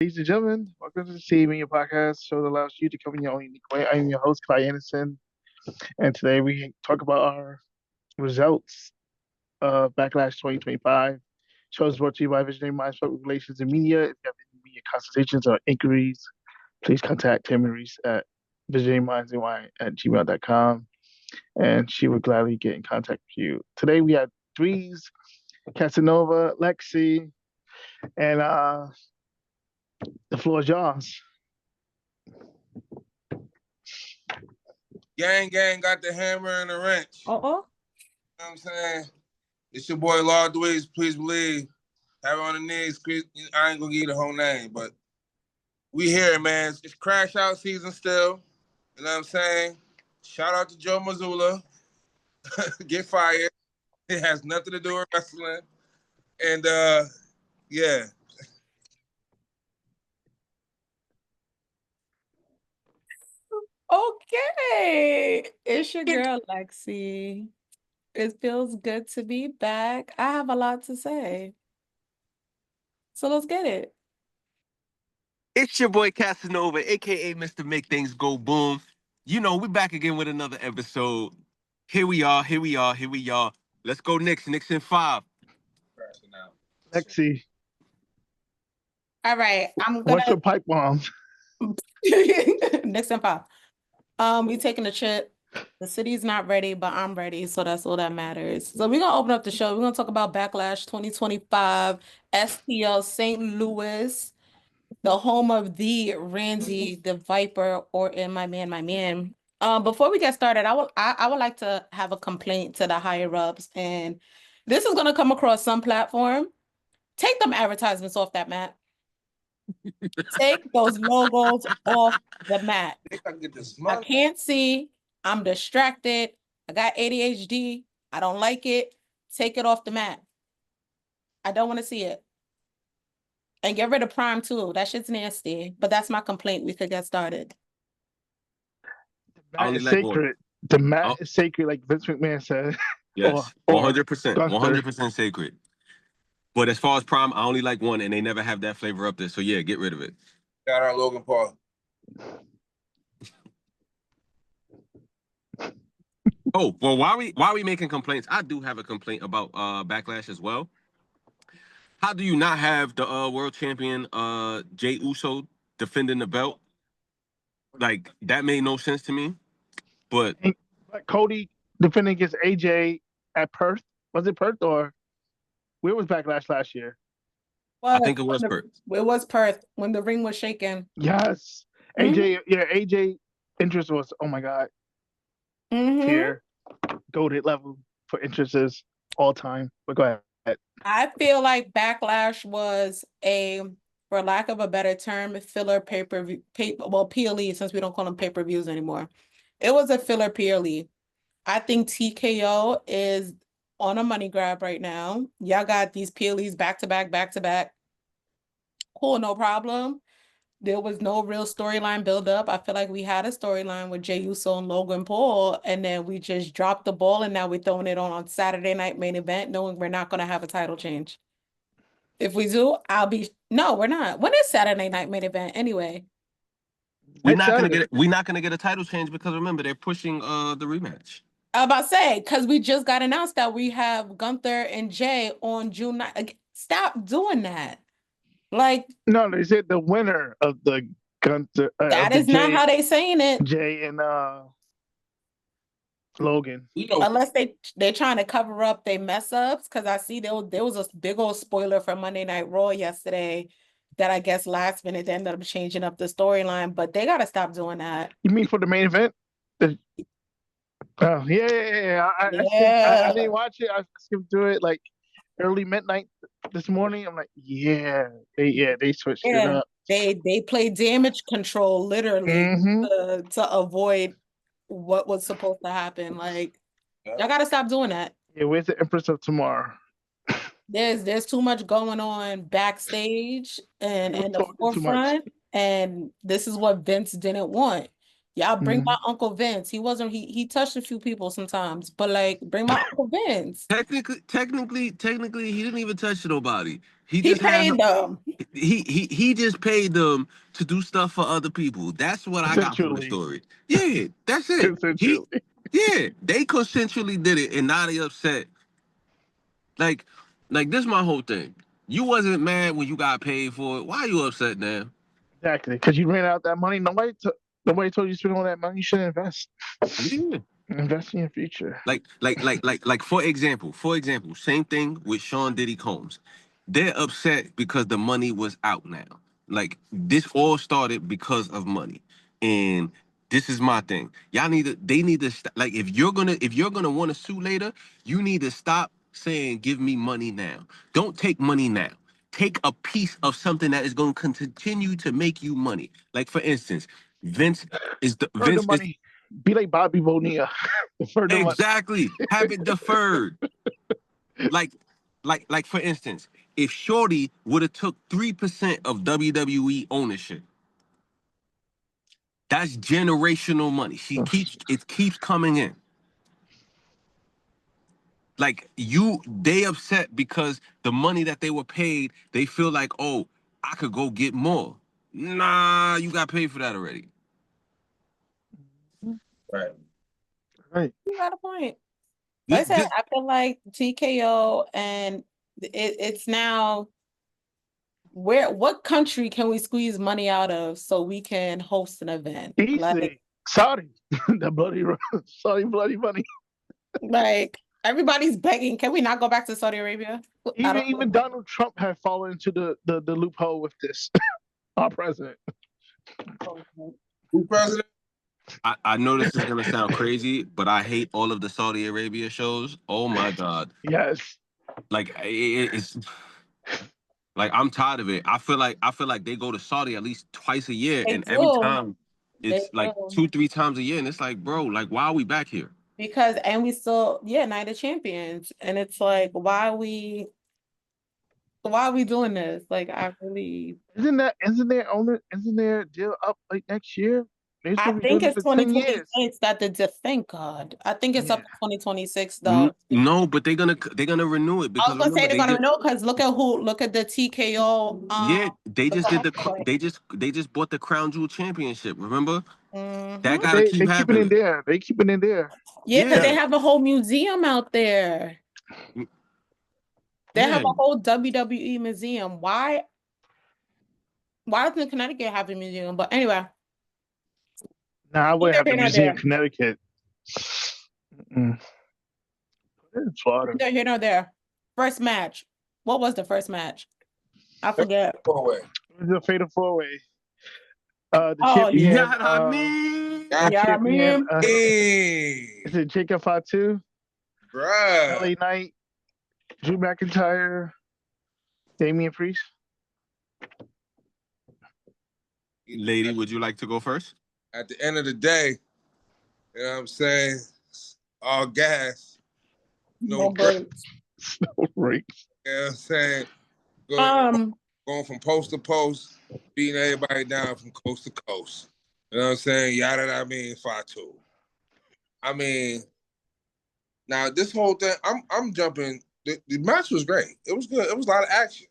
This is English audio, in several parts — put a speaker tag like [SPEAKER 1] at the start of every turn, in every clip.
[SPEAKER 1] Ladies and gentlemen, welcome to the Team Your podcast show that allows you to come in your own unique way. I'm your host, Clyde Anderson, and today we talk about our results of Backlash 2025. Show is brought to you by Visionary Minds, Public Relations, and Media. If you have any media consultations or inquiries, please contact Tammy Reese at visionarymindsny at gmail.com, and she would gladly get in contact with you. Today we have Dweez, Casanova, Lexii, and the floor is yours.
[SPEAKER 2] Gang got the hammer and the wrench.
[SPEAKER 3] Uh-oh.
[SPEAKER 2] You know what I'm saying? It's your boy Lord Dweez, please believe. Have it on the knees. I ain't gonna give you the whole name, but we here, man. It's crash out season still. You know what I'm saying? Shout out to Joe Mazzulla. Get fired. It has nothing to do with wrestling. And yeah.
[SPEAKER 3] Okay. It's your girl, Lexii. It feels good to be back. I have a lot to say. So let's get it.
[SPEAKER 4] It's your boy Casanova, aka Mr. Make Things Go Boom. You know, we're back again with another episode. Here we are. Let's go Knicks in 5.
[SPEAKER 1] Lexii,
[SPEAKER 3] All right. I'm
[SPEAKER 1] what's your
[SPEAKER 3] gonna
[SPEAKER 1] pipe bomb?
[SPEAKER 3] next and 5. We taking a trip. The city's not ready, but I'm ready, so that's all that matters. So we're gonna open up the show. We're gonna talk about Backlash 2025, STL St. Louis, the home of the Randy, the Viper, or in my man. Before we get started, I would like to have a complaint to the higher ups, and this is gonna come across some platform. Take them advertisements off that mat. Take those logos off the mat. I can't see. I'm distracted. I got ADHD. I don't like it. Take it off the mat. I don't want to see it. And get rid of Prime too. That shit's nasty. But that's my complaint. We could get started.
[SPEAKER 1] The mat is sacred. The mat is sacred, like Vince McMahon said.
[SPEAKER 4] Yes,
[SPEAKER 1] or
[SPEAKER 4] 100%.
[SPEAKER 1] Gunther.
[SPEAKER 4] 100% sacred. But as far as Prime, I only like one, and they never have that flavor up there. So yeah, get rid of it.
[SPEAKER 2] Shout out Logan Paul.
[SPEAKER 4] Oh, well, while we making complaints, I do have a complaint about Backlash as well. How do you not have the world champion Jey Uso defending the belt? Like, that made no sense to me. But
[SPEAKER 1] Cody defending against AJ at Perth. Was it Perth or where was Backlash last year?
[SPEAKER 3] Well,
[SPEAKER 4] I think it was Perth.
[SPEAKER 3] It was Perth when the ring was shaking.
[SPEAKER 1] Yes. AJ interest was, oh my God. Tier, goated level for interests all time. But go ahead.
[SPEAKER 3] I feel like Backlash was for lack of a better term, filler pay-per-view, PLE, since we don't call them pay-per-views anymore. It was a filler PLE. I think TKO is on a money grab right now. Y'all got these PLEs back to back. Cool, no problem. There was no real storyline build up. I feel like we had a storyline with Jey Uso and Logan Paul, and then we just dropped the ball, and now we're throwing it on Saturday Night Main Event, knowing we're not going to have a title change. If we do, no, we're not. When is Saturday Night Main Event anyway?
[SPEAKER 4] We're not gonna get a title change because remember they're pushing the rematch.
[SPEAKER 3] I was about to say, because we just got announced that we have Gunther and Jay on June 9th. Stop doing that. Like,
[SPEAKER 1] no, they said the winner of the Gunther.
[SPEAKER 3] That is not how they saying it.
[SPEAKER 1] Jay and Logan.
[SPEAKER 3] Unless they're trying to cover up their mess ups, because I see there was a big old spoiler for Monday Night Raw yesterday that I guess last minute they ended up changing up the storyline, but they gotta stop doing that.
[SPEAKER 1] You mean for the main event? Oh yeah. I didn't watch it. I skimmed through it like early midnight this morning. I'm like, they switched it up.
[SPEAKER 3] They play damage control literally to avoid what was supposed to happen. Like, y'all gotta stop doing that.
[SPEAKER 1] Yeah, where's the Empress of Tomorrow?
[SPEAKER 3] There's too much going on backstage and in the forefront, and this is what Vince didn't want. Y'all bring
[SPEAKER 1] Mhm.
[SPEAKER 3] my Uncle Vince. He touched a few people sometimes, but like bring my Uncle Vince.
[SPEAKER 4] Technically, he didn't even touch nobody. He
[SPEAKER 3] He
[SPEAKER 4] just had
[SPEAKER 3] paid them.
[SPEAKER 4] he just paid them to do stuff for other people. That's what I got from the
[SPEAKER 1] Essentially.
[SPEAKER 4] story. Yeah, that's it.
[SPEAKER 1] Essentially.
[SPEAKER 4] They consensually did it, and now they upset. Like, this is my whole thing. You wasn't mad when you got paid for it. Why are you upset now?
[SPEAKER 1] Exactly. Because you ran out that money. Nobody told you to spend all that money. You should invest.
[SPEAKER 4] Yeah.
[SPEAKER 1] Invest in your future.
[SPEAKER 4] Like for example, same thing with Sean Diddy Combs. They're upset because the money was out now. Like this all started because of money. And this is my thing. They need to like if you're gonna want to sue later, you need to stop saying give me money now. Don't take money now. Take a piece of something that is going to continue to make you money. Like for instance, Vince
[SPEAKER 1] For the money. Be like Bobby Bonilla. For the money.
[SPEAKER 4] exactly have it deferred. Like for instance, if Shorty would have took 3% of WWE ownership, that's generational money. It keeps coming in. Like they upset because the money that they were paid, they feel like, oh, I could go get more. Nah, you got paid for that already.
[SPEAKER 2] Right.
[SPEAKER 1] Right.
[SPEAKER 3] You got a point. Like I said, I feel like TKO and it's now what country can we squeeze money out of so we can host an event?
[SPEAKER 1] Easy. Saudi. The bloody Saudi bloody money.
[SPEAKER 3] Like everybody's begging. Can we not go back to Saudi Arabia?
[SPEAKER 1] Even Donald Trump had fallen into the loophole with this. Our president.
[SPEAKER 2] Who president?
[SPEAKER 4] I know this is gonna sound crazy, but I hate all of the Saudi Arabia shows. Oh my god!
[SPEAKER 1] Yes.
[SPEAKER 4] Like it's like I'm tired of it. I feel like they go to Saudi at least twice a year,
[SPEAKER 3] They
[SPEAKER 4] and every
[SPEAKER 3] do.
[SPEAKER 4] time it's
[SPEAKER 3] They
[SPEAKER 4] like
[SPEAKER 3] do.
[SPEAKER 4] 2-3 times a year, and it's like, bro, like why are we back here?
[SPEAKER 3] Because we still, Night of Champions, and it's like, why are we doing this? Like, I really
[SPEAKER 1] isn't there a deal up like next year? They're
[SPEAKER 3] I
[SPEAKER 1] supposed to be
[SPEAKER 3] think
[SPEAKER 1] doing it
[SPEAKER 3] it's
[SPEAKER 1] for 10 years.
[SPEAKER 3] 2026 that thank God. I think it's up
[SPEAKER 1] Yeah.
[SPEAKER 3] to 2026 though.
[SPEAKER 4] No, but they're gonna renew it
[SPEAKER 3] I
[SPEAKER 4] because
[SPEAKER 3] was gonna say
[SPEAKER 4] remember
[SPEAKER 3] they're
[SPEAKER 4] they
[SPEAKER 3] gonna
[SPEAKER 4] just
[SPEAKER 3] know because look at the TKO.
[SPEAKER 4] they just did
[SPEAKER 3] Like,
[SPEAKER 4] they just bought the Crown Jewel Championship. Remember that
[SPEAKER 3] mhm.
[SPEAKER 4] gotta keep
[SPEAKER 1] They keep it in
[SPEAKER 4] happening.
[SPEAKER 1] there. They keep it in there.
[SPEAKER 3] Yeah, because they
[SPEAKER 4] Yeah,
[SPEAKER 3] have a whole museum out there. They have
[SPEAKER 4] yeah.
[SPEAKER 3] a whole WWE museum. Why doesn't Connecticut have a museum? But anyway,
[SPEAKER 1] Nah, I would have the
[SPEAKER 3] neither here nor
[SPEAKER 1] museum
[SPEAKER 3] there.
[SPEAKER 1] in Connecticut. Mm. It's Florida.
[SPEAKER 3] Neither here nor there. First match. What was the first match? I forget.
[SPEAKER 2] Forway.
[SPEAKER 1] It was a fatal four-way. The
[SPEAKER 3] Oh,
[SPEAKER 1] champion.
[SPEAKER 4] You know what I mean?
[SPEAKER 1] The
[SPEAKER 3] yeah, I
[SPEAKER 1] champion.
[SPEAKER 3] mean,
[SPEAKER 2] Hey,
[SPEAKER 1] Is it Jacob Fatu,
[SPEAKER 2] bruh.
[SPEAKER 1] LA Knight, Drew McIntyre, Damian Priest?
[SPEAKER 4] Lady, would you like to go first?
[SPEAKER 2] At the end of the day, you know what I'm saying? All gas. No breaks.
[SPEAKER 1] No breaks.
[SPEAKER 2] You know what I'm saying? Going from post to post, beating everybody down from coast to coast. You know what I'm saying? Yada, I mean, Fatu. I mean, now this whole thing, I'm jumping. The match was great. It was good. It was a lot of action.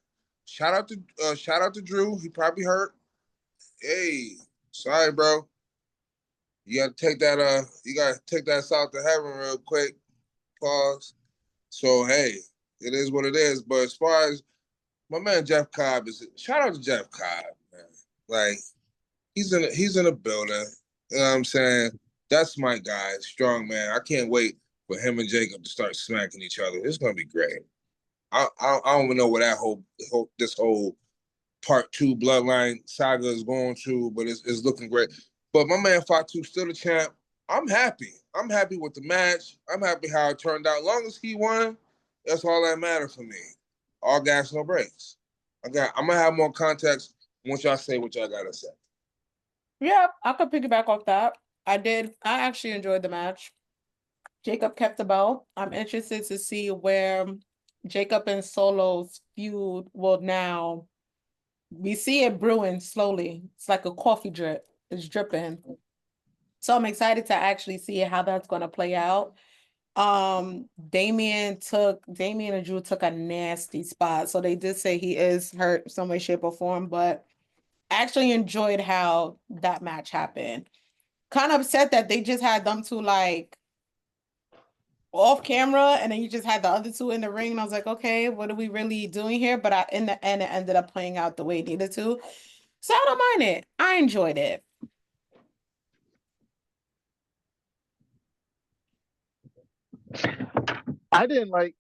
[SPEAKER 2] Shout out to Drew. He probably hurt. Hey, sorry, bro. You gotta take that south to heaven real quick. Pause. So hey, it is what it is. But as far as my man Jeff Cobb shout out to Jeff Cobb, man. Like he's in a building. You know what I'm saying? That's my guy, strong man. I can't wait for him and Jacob to start smacking each other. It's gonna be great. I don't even know where this whole part 2 bloodline saga is going to, but it's looking great. But my man Fatu still the champ. I'm happy. I'm happy with the match. I'm happy how it turned out. As long as he won, that's all that matters for me. All gas, no brakes. I'm gonna have more context once y'all say what y'all gotta say.
[SPEAKER 3] yeah, I could piggyback off that. I actually enjoyed the match. Jacob kept the belt. I'm interested to see where Jacob and Solo's feud will now. We see it brewing slowly. It's like a coffee drip. It's dripping. So I'm excited to actually see how that's going to play out. Damian and Drew took a nasty spot. So they did say he is hurt some way, shape, or form, but I actually enjoyed how that match happened. Kind of upset that they just had them two like off camera and then you just had the other two in the ring. And I was like, okay, what are we really doing here? But in the end, it ended up playing out the way it needed to. So I don't mind it. I enjoyed it.
[SPEAKER 1] I didn't like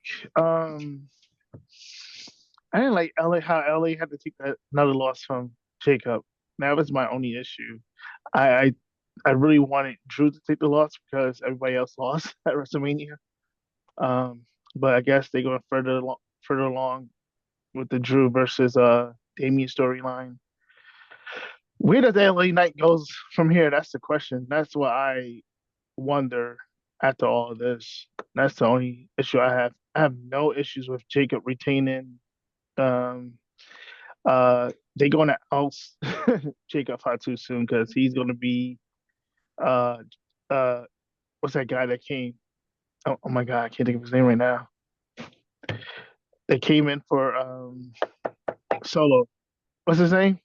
[SPEAKER 1] LA how LA had to take another loss from Jacob. That was my only issue. I I, I really wanted Drew to take the loss because everybody else lost at WrestleMania. Um, but I guess they're going further along with the Drew versus Damien storyline. Where does LA Knight goes from here? That's the question. That's what I wonder after all of this. That's the only issue I have. I have no issues with Jacob retaining. Um, they going to oust Jacob Fatu soon because he's going to be uh uh what's that guy that came? Oh my god, I can't think of his name right now. They came in for Solo. What's his name?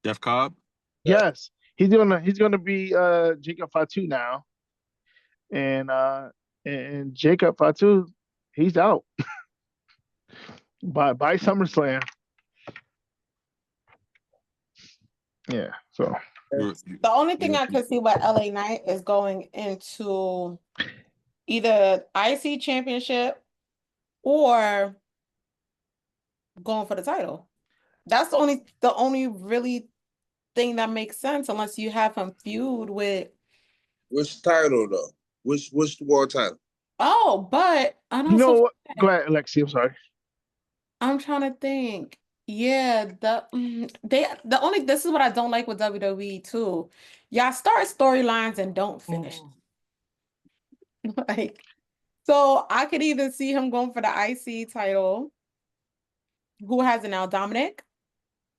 [SPEAKER 4] Jeff Cobb.
[SPEAKER 1] Yes, he's gonna be Jacob Fatu now, and Jacob Fatu he's out by SummerSlam. Yeah, so
[SPEAKER 3] The only thing I could see with LA Knight is going into either IC championship or going for the title. That's the only really thing that makes sense unless you have him feud with.
[SPEAKER 2] Which title though? Which world title?
[SPEAKER 3] Oh, but I
[SPEAKER 1] you
[SPEAKER 3] know
[SPEAKER 1] know
[SPEAKER 3] so
[SPEAKER 1] what? Go ahead, Lexi. I'm sorry.
[SPEAKER 3] I'm trying to think. Yeah, the only this is what I don't like with WWE too. Y'all start storylines and don't finish. Like, so I could either see him going for the IC title. Who has it now? Dominic?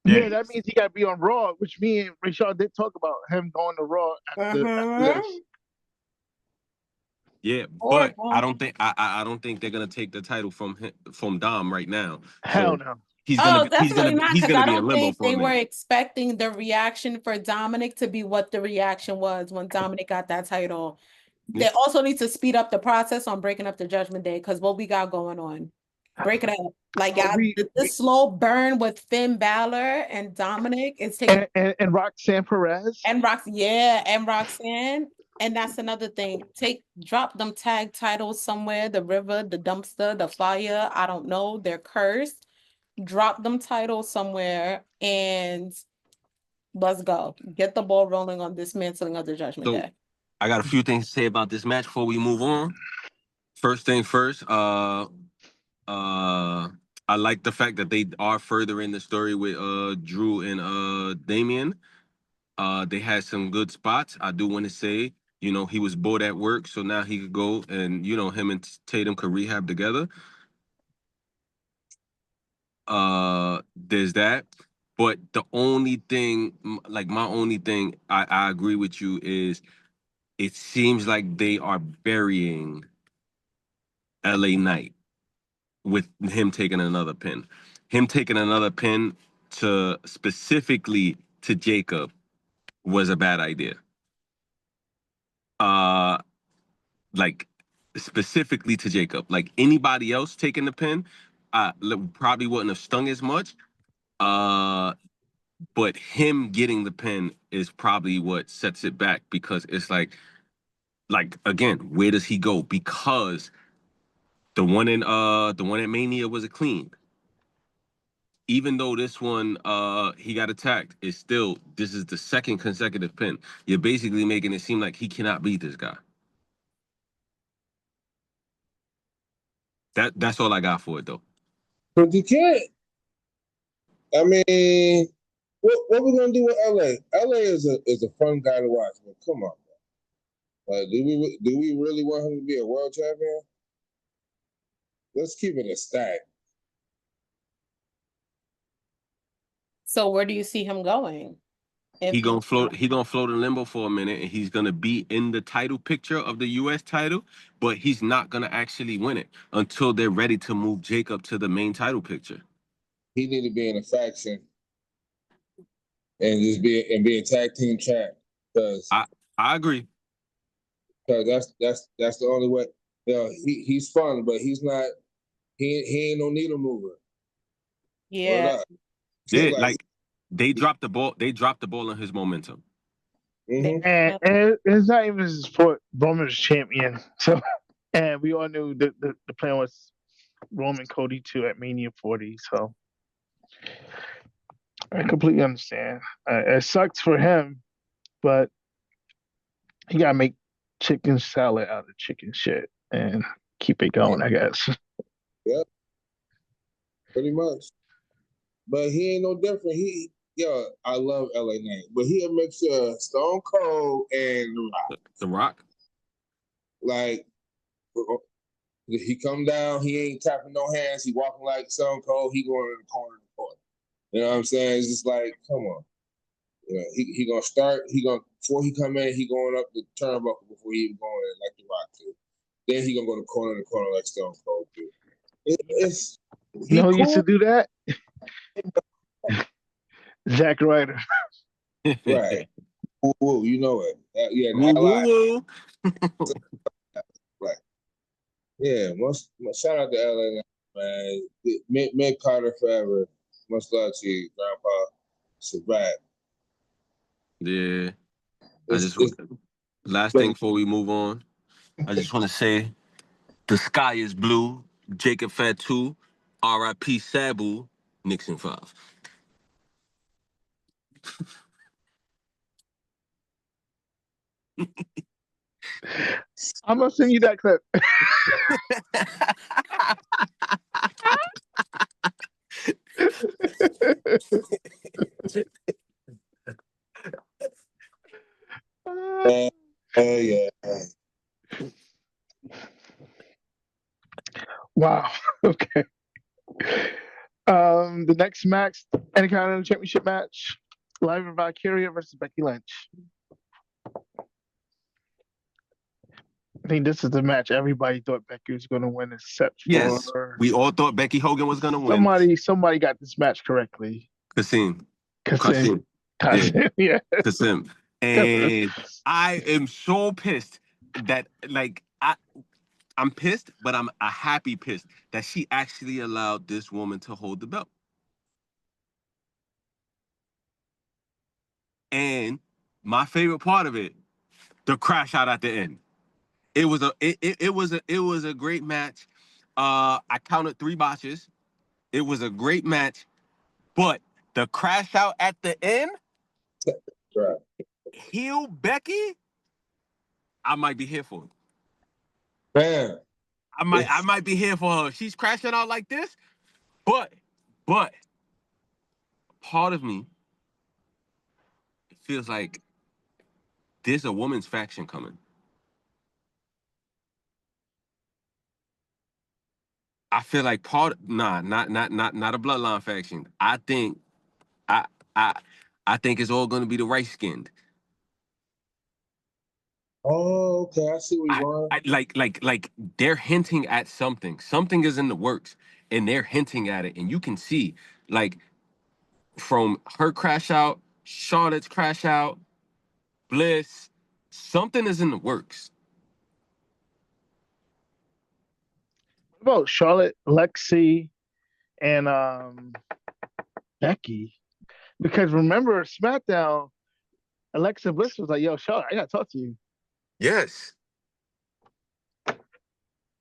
[SPEAKER 1] Yeah, that means he got to be on Raw, which me and Rashad did talk about him going to Raw after this.
[SPEAKER 4] Yeah,
[SPEAKER 3] Or
[SPEAKER 4] but I don't think I don't think they're gonna take the title from Dom right now.
[SPEAKER 1] Hell
[SPEAKER 4] So
[SPEAKER 1] no.
[SPEAKER 3] oh, definitely not,
[SPEAKER 4] he's
[SPEAKER 3] because
[SPEAKER 4] gonna
[SPEAKER 3] I
[SPEAKER 4] be in
[SPEAKER 3] don't
[SPEAKER 4] limbo
[SPEAKER 3] think
[SPEAKER 4] for
[SPEAKER 3] they
[SPEAKER 4] a
[SPEAKER 3] were
[SPEAKER 4] minute.
[SPEAKER 3] expecting the reaction for Dominic to be what the reaction was when Dominic got that title. They
[SPEAKER 4] Yeah.
[SPEAKER 3] also need to speed up the process on breaking up the Judgment Day because what we got going on. Break it up. Like,
[SPEAKER 1] Oh,
[SPEAKER 3] y'all, this slow burn with Finn Balor and Dominic is taking
[SPEAKER 1] and Roxanne Perez.
[SPEAKER 3] and Roxanne. And that's another thing. Drop them tag titles somewhere. The river, the dumpster, the fire. I don't know. They're cursed. Drop them titles somewhere and let's go. Get the ball rolling on dismantling of the Judgment
[SPEAKER 4] So
[SPEAKER 3] Day.
[SPEAKER 4] I got a few things to say about this match before we move on. First thing first, I like the fact that they are further in the story with Drew and Damien. They had some good spots. I do want to say, he was bored at work, so now he could go and him and Tatum could rehab together. There's that. But the only thing, like my only thing, I agree with you is it seems like they are burying LA Knight with him taking another pin. Him taking another pin to specifically to Jacob was a bad idea. Like specifically to Jacob. Like anybody else taking the pin, probably wouldn't have stung as much. But him getting the pin is probably what sets it back because it's like again, where does he go? Because the one at Mania was a clean. Even though this one he got attacked, it's still this is the second consecutive pin. You're basically making it seem like he cannot beat this guy. That's all I got for it though.
[SPEAKER 2] But you can't. I mean, what we gonna do with LA? LA is a fun guy to watch, but come on, bro. Like, do we really want him to be a world champion? Let's keep it a stack.
[SPEAKER 3] So where do you see him going?
[SPEAKER 4] He gonna float. He gonna float in limbo for a minute, and he's gonna be in the title picture of the U.S. title, but he's not gonna actually win it until they're ready to move Jacob to the main title picture.
[SPEAKER 2] He need to be in a faction and just be a tag team champ because
[SPEAKER 4] I agree.
[SPEAKER 2] Because that's the only way. You know, he's fun, but he's not. He ain't no needle mover.
[SPEAKER 3] Yeah.
[SPEAKER 4] Yeah, like they dropped the ball. They dropped the ball on his momentum.
[SPEAKER 1] And it's not even his fault. Roman's champion, so and we all knew the plan was Roman Cody 2 at Mania 40. So I completely understand. It sucks for him, but he gotta make chicken salad out of chicken shit and keep it going, I guess.
[SPEAKER 2] Yeah, pretty much. But he ain't no different. I love LA Knight, but he a mixture of Stone Cold and The Rock.
[SPEAKER 4] The Rock.
[SPEAKER 2] Like he come down, he ain't tapping no hands. He walking like Stone Cold. He going in the corner of the court. You know what I'm saying? It's just like, come on. You know, he gonna start. He gonna before he come in, he going up the turnbuckle before he even going in like The Rock did. Then he gonna go to the corner like Stone Cold did. It's
[SPEAKER 1] you know who used to do that? Zack Ryder.
[SPEAKER 2] Right. Woo, you know it. Yeah,
[SPEAKER 4] woo, woo, woo.
[SPEAKER 2] Right. Yeah, shout out to LA, man. Mick Carter forever. Much love to you, Grandpa. It's a wrap.
[SPEAKER 4] Yeah. Last thing before we move on, I just want to say the sky is blue. Jacob Fatu, R.I.P. Sabu, Nixon 5.
[SPEAKER 1] I'm gonna send you that clip.
[SPEAKER 2] Yeah.
[SPEAKER 1] Wow. Okay. The next match, Intercontinental Championship match, Live and Valkyria versus Becky Lynch. I think this is the match everybody thought Becky was going to win, except for
[SPEAKER 4] Yes, we all thought Becky Hogan was going to win.
[SPEAKER 1] Somebody got this match correctly.
[SPEAKER 4] Kasim.
[SPEAKER 1] Yeah.
[SPEAKER 4] Kasim. And I am so pissed that, like, I'm pissed, but I'm a happy pissed that she actually allowed this woman to hold the belt. And my favorite part of it, the crash out at the end. It was a great match. I counted 3 botches. It was a great match, but the crash out at the end,
[SPEAKER 2] right.
[SPEAKER 4] heel Becky, I might be here for it.
[SPEAKER 2] Man.
[SPEAKER 4] I might be here for her. She's crashing out like this, but part of me feels like there's a woman's faction coming. I feel like not a bloodline faction. I think it's all going to be the right skinned.
[SPEAKER 2] Oh, okay. I see what you're going.
[SPEAKER 4] Like they're hinting at something. Something is in the works, and they're hinting at it, and you can see, like, from her crash out, Charlotte's crash out, Bliss, something is in the works.
[SPEAKER 1] What about Charlotte, Lexii, and Becky? Because remember SmackDown, Alexa Bliss was like, "Yo, Charlotte, I gotta talk to you."
[SPEAKER 4] Yes.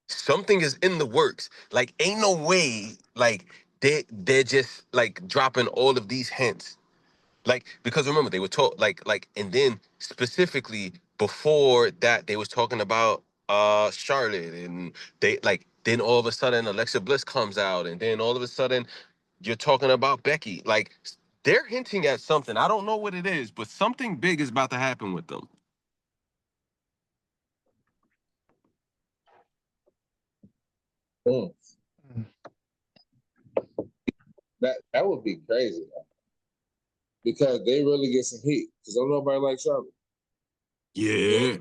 [SPEAKER 4] Something is in the works. Like, ain't no way, like, they're just, like, dropping all of these hints. Like, because remember, they were and then specifically before that, they was talking about Charlotte, and then all of a sudden Alexa Bliss comes out, and then all of a sudden you're talking about Becky. Like, they're hinting at something. I don't know what it is, but something big is about to happen with them.
[SPEAKER 2] That would be crazy. because they really get some heat. Because don't nobody like Charlotte.
[SPEAKER 4] Yeah.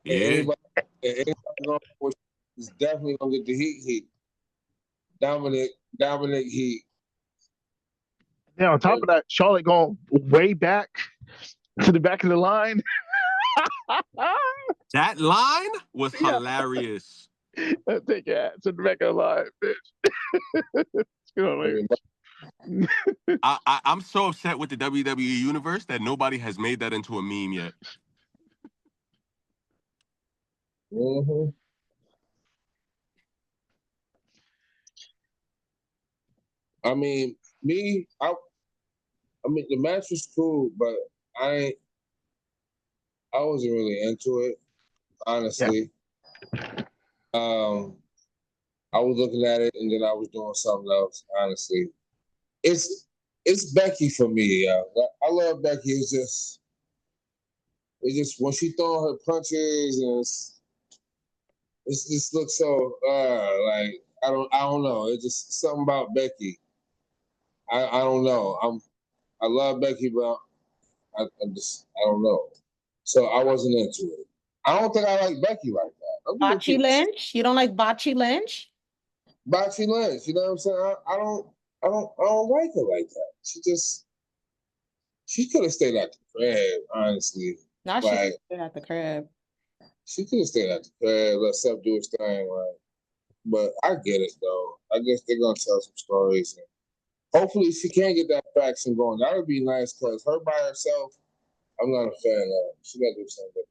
[SPEAKER 4] Yeah.
[SPEAKER 2] Anybody going for is definitely gonna get the heat. Dominic Heat.
[SPEAKER 1] Yeah, on top of that, Charlotte going way back to the back of the line.
[SPEAKER 4] That line was
[SPEAKER 1] Yeah.
[SPEAKER 4] hilarious.
[SPEAKER 1] Take your ass to the back of the line, bitch.
[SPEAKER 4] I'm so upset with the WWE universe that nobody has made that into a meme yet.
[SPEAKER 2] Mm-hmm. I mean, I mean, the match was cool, but I wasn't really into it, honestly. Yeah. I was looking at it and then I was doing something else, honestly. It's Becky for me, yeah. I love Becky. It's just when she throwing her punches and it just looks so like I don't know. It's just something about Becky. I don't know. I love Becky, but I don't know. So I wasn't into it. I don't think I like Becky like that.
[SPEAKER 3] Bocce Lynch? You don't like Bocce Lynch?
[SPEAKER 2] Bocce Lynch, you know what I'm saying? I don't like her like that. She could have stayed at the crib, honestly.
[SPEAKER 3] Now she stayed at the crib.
[SPEAKER 2] She could have stayed at the crib, let Seth do his thing, right? But I get it though. I guess they're gonna tell some stories, and hopefully she can get that faction going. That would be nice because her by herself, I'm not a fan of. She gotta do something.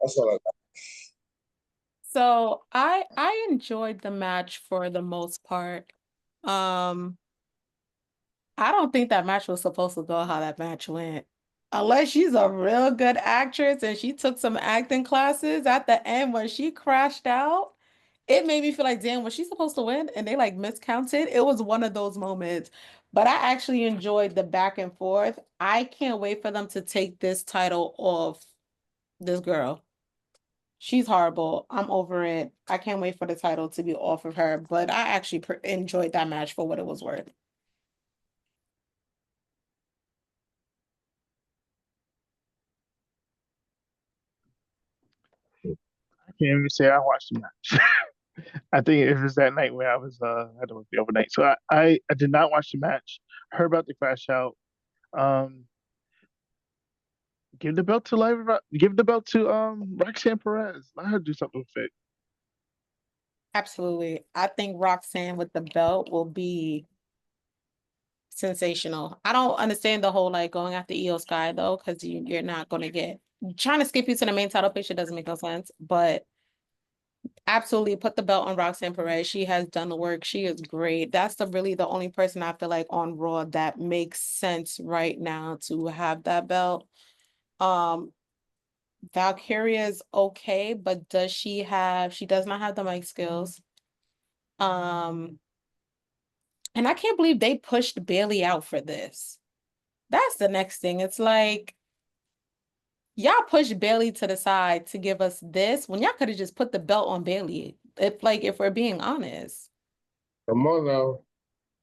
[SPEAKER 2] That's all I got.
[SPEAKER 3] So I enjoyed the match for the most part. I don't think that match was supposed to go how that match went. Unless she's a real good actress and she took some acting classes at the end when she crashed out, it made me feel like, damn, was she supposed to win? And they like miscounted. It was one of those moments. But I actually enjoyed the back and forth. I can't wait for them to take this title off this girl. She's horrible. I'm over it. I can't wait for the title to be off of her. But I actually enjoyed that match for what it was worth.
[SPEAKER 1] I can't even say I watched the match. I think it was that night where I was had to work the overnight. So I did not watch the match. Heard about the crash out. Give the belt to Roxanne Perez. Let her do something with it.
[SPEAKER 3] Absolutely. I think Roxanne with the belt will be sensational. I don't understand the whole like going after Io Sky though, because you're not gonna get trying to skip you to the main title picture doesn't make no sense. But absolutely put the belt on Roxanne Perez. She has done the work. She is great. That's really the only person I feel like on Raw that makes sense right now to have that belt. Valkyria is okay, but she does not have the mic skills. And I can't believe they pushed Bayley out for this. That's the next thing. It's like y'all pushed Bayley to the side to give us this when y'all could have just put the belt on Bayley. If we're being honest.
[SPEAKER 2] Come on now.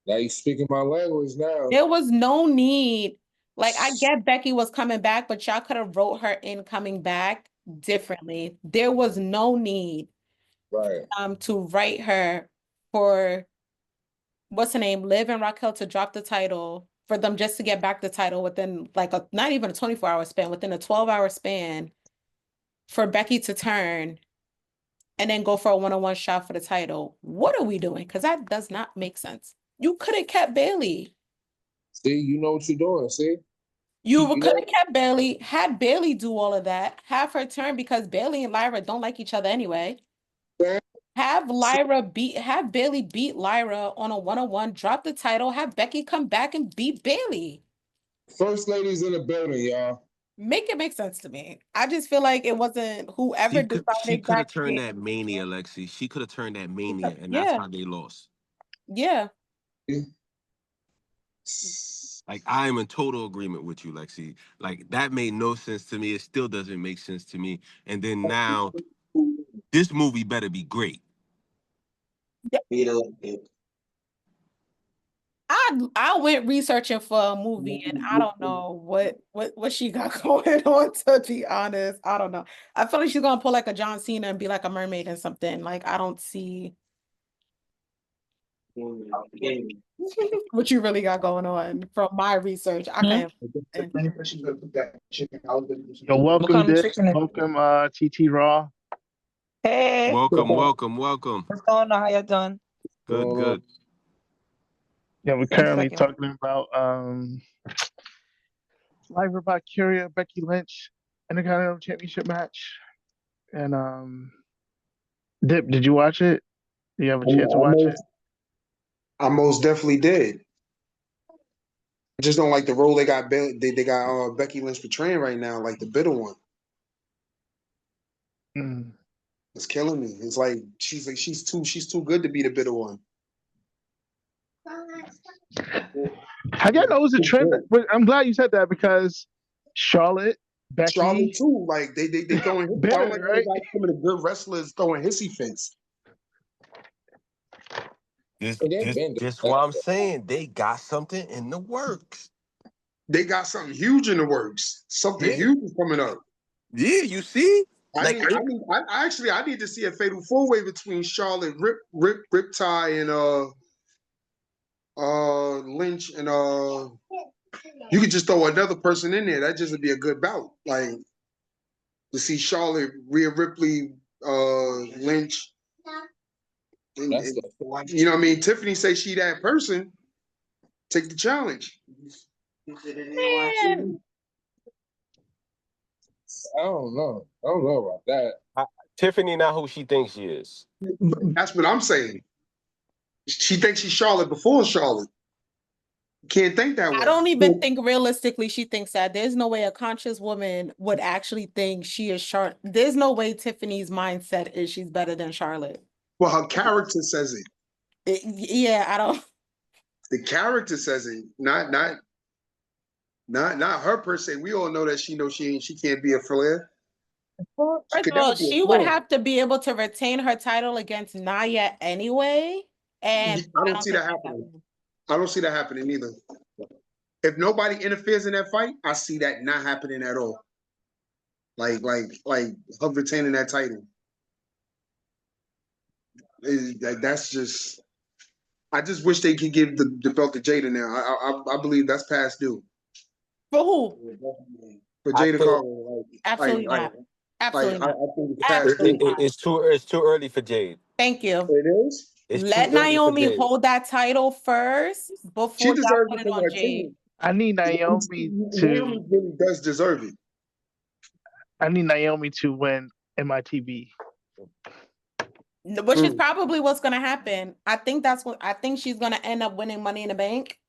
[SPEAKER 2] Now you speaking my language now.
[SPEAKER 3] There was no need. Like, I get Becky was coming back, but y'all could have wrote her in coming back differently. There was no need to write her for what's her name, Liv and Raquel to drop the title for them just to get back the title within like not even a 24-hour span, within a 12-hour span for Becky to turn and then go for a one-on-one shot for the title. What are we doing? Because that does not make sense. You could have kept Bayley.
[SPEAKER 2] See, you know what you're doing, see?
[SPEAKER 3] You could have kept Bayley, had Bayley do all of that, have her turn because Bayley and Lyra don't like each other anyway.
[SPEAKER 2] Yeah.
[SPEAKER 3] Have Bayley beat Lyra on a one-on-one, drop the title, have Becky come back and beat Bayley.
[SPEAKER 2] First lady's in the building, y'all.
[SPEAKER 3] Make it make sense to me. I just feel like it wasn't whoever decided.
[SPEAKER 4] She could have turned that Mania, Lexii. She could have turned that Mania, and that's how they lost.
[SPEAKER 3] Yeah.
[SPEAKER 4] Like, I am in total agreement with you, Lexii. Like, that made no sense to me. It still doesn't make sense to me. And then now, this movie better be great.
[SPEAKER 3] I I went researching for a movie, and I don't know what she got going on, to be honest. I don't know. I feel like she's gonna pull like a John Cena and be like a mermaid and something. Like, I don't see what you really got going on from my research. I can't.
[SPEAKER 1] Yo, welcome,
[SPEAKER 5] kind of
[SPEAKER 1] Dipp.
[SPEAKER 5] chicken is it?
[SPEAKER 1] Welcome, TT Raw.
[SPEAKER 5] Hey,
[SPEAKER 4] Welcome, welcome, welcome.
[SPEAKER 5] what's going on? How you doing?
[SPEAKER 4] Good, good.
[SPEAKER 1] Yeah, we're
[SPEAKER 5] One
[SPEAKER 1] currently
[SPEAKER 5] second.
[SPEAKER 1] talking about Live about Curia, Becky Lynch, and the Intercontinental Championship match. And Dipp, did you watch it? Do you have a chance to watch it?
[SPEAKER 6] I most definitely did. I just don't like the role they got. They got Becky Lynch portraying right now, like the bitter one.
[SPEAKER 1] Mm.
[SPEAKER 6] It's killing me. It's like she's too good to be the bitter one.
[SPEAKER 1] How y'all know it was a trend? But I'm glad you said that because Charlotte, Becky,
[SPEAKER 6] Charlotte too. Like they throwing.
[SPEAKER 1] Bitter,
[SPEAKER 6] I don't like how they
[SPEAKER 1] right?
[SPEAKER 6] got some of the good wrestlers throwing hissy fits.
[SPEAKER 4] Just what I'm saying. They got something in the works.
[SPEAKER 6] They got something huge in the works. Something
[SPEAKER 4] Yeah.
[SPEAKER 6] huge is coming up.
[SPEAKER 4] Yeah, you see?
[SPEAKER 6] I need to see a fatal four-way between Charlotte, Riptide, and Lynch, and you could just throw another person in there. That just would be a good bout. Like to see Charlotte, Rhea Ripley, Lynch. And, you know what I mean? Tiffany say she that person. Take the challenge.
[SPEAKER 3] Man,
[SPEAKER 2] I don't know about that.
[SPEAKER 4] Tiffany not who she thinks she is.
[SPEAKER 6] That's what I'm saying. She thinks she's Charlotte before Charlotte. Can't think that way.
[SPEAKER 3] I don't even think realistically she thinks that. There's no way a conscious woman would actually think she is Charlotte. There's no way Tiffany's mindset is she's better than Charlotte.
[SPEAKER 6] Well, her character says it.
[SPEAKER 3] Yeah, I don't.
[SPEAKER 6] The character says it, not her per se. We all know that she can't be a Flair.
[SPEAKER 3] First of all, she would have to be able to retain her title against Nia anyway. And
[SPEAKER 6] I don't see that happening. I don't see that happening either. If nobody interferes in that fight, I see that not happening at all. Like her retaining that title. That's just. I just wish they could give the belt to Jada now. I believe that's past due.
[SPEAKER 3] For who?
[SPEAKER 6] For Jada Carter.
[SPEAKER 3] Absolutely not. Absolutely not.
[SPEAKER 6] I think it's past due.
[SPEAKER 4] It's too early for Jade.
[SPEAKER 3] Thank you.
[SPEAKER 6] It is?
[SPEAKER 3] Let Naomi hold that title first before
[SPEAKER 6] She
[SPEAKER 3] y'all
[SPEAKER 6] deserves
[SPEAKER 3] put
[SPEAKER 6] it
[SPEAKER 3] it
[SPEAKER 6] for
[SPEAKER 3] on
[SPEAKER 6] her
[SPEAKER 3] Jade.
[SPEAKER 6] team.
[SPEAKER 1] I need Naomi
[SPEAKER 6] Naomi really does deserve it.
[SPEAKER 1] I need Naomi to win MITV.
[SPEAKER 3] Which is probably what's gonna happen. I think she's gonna end up winning Money in the Bank.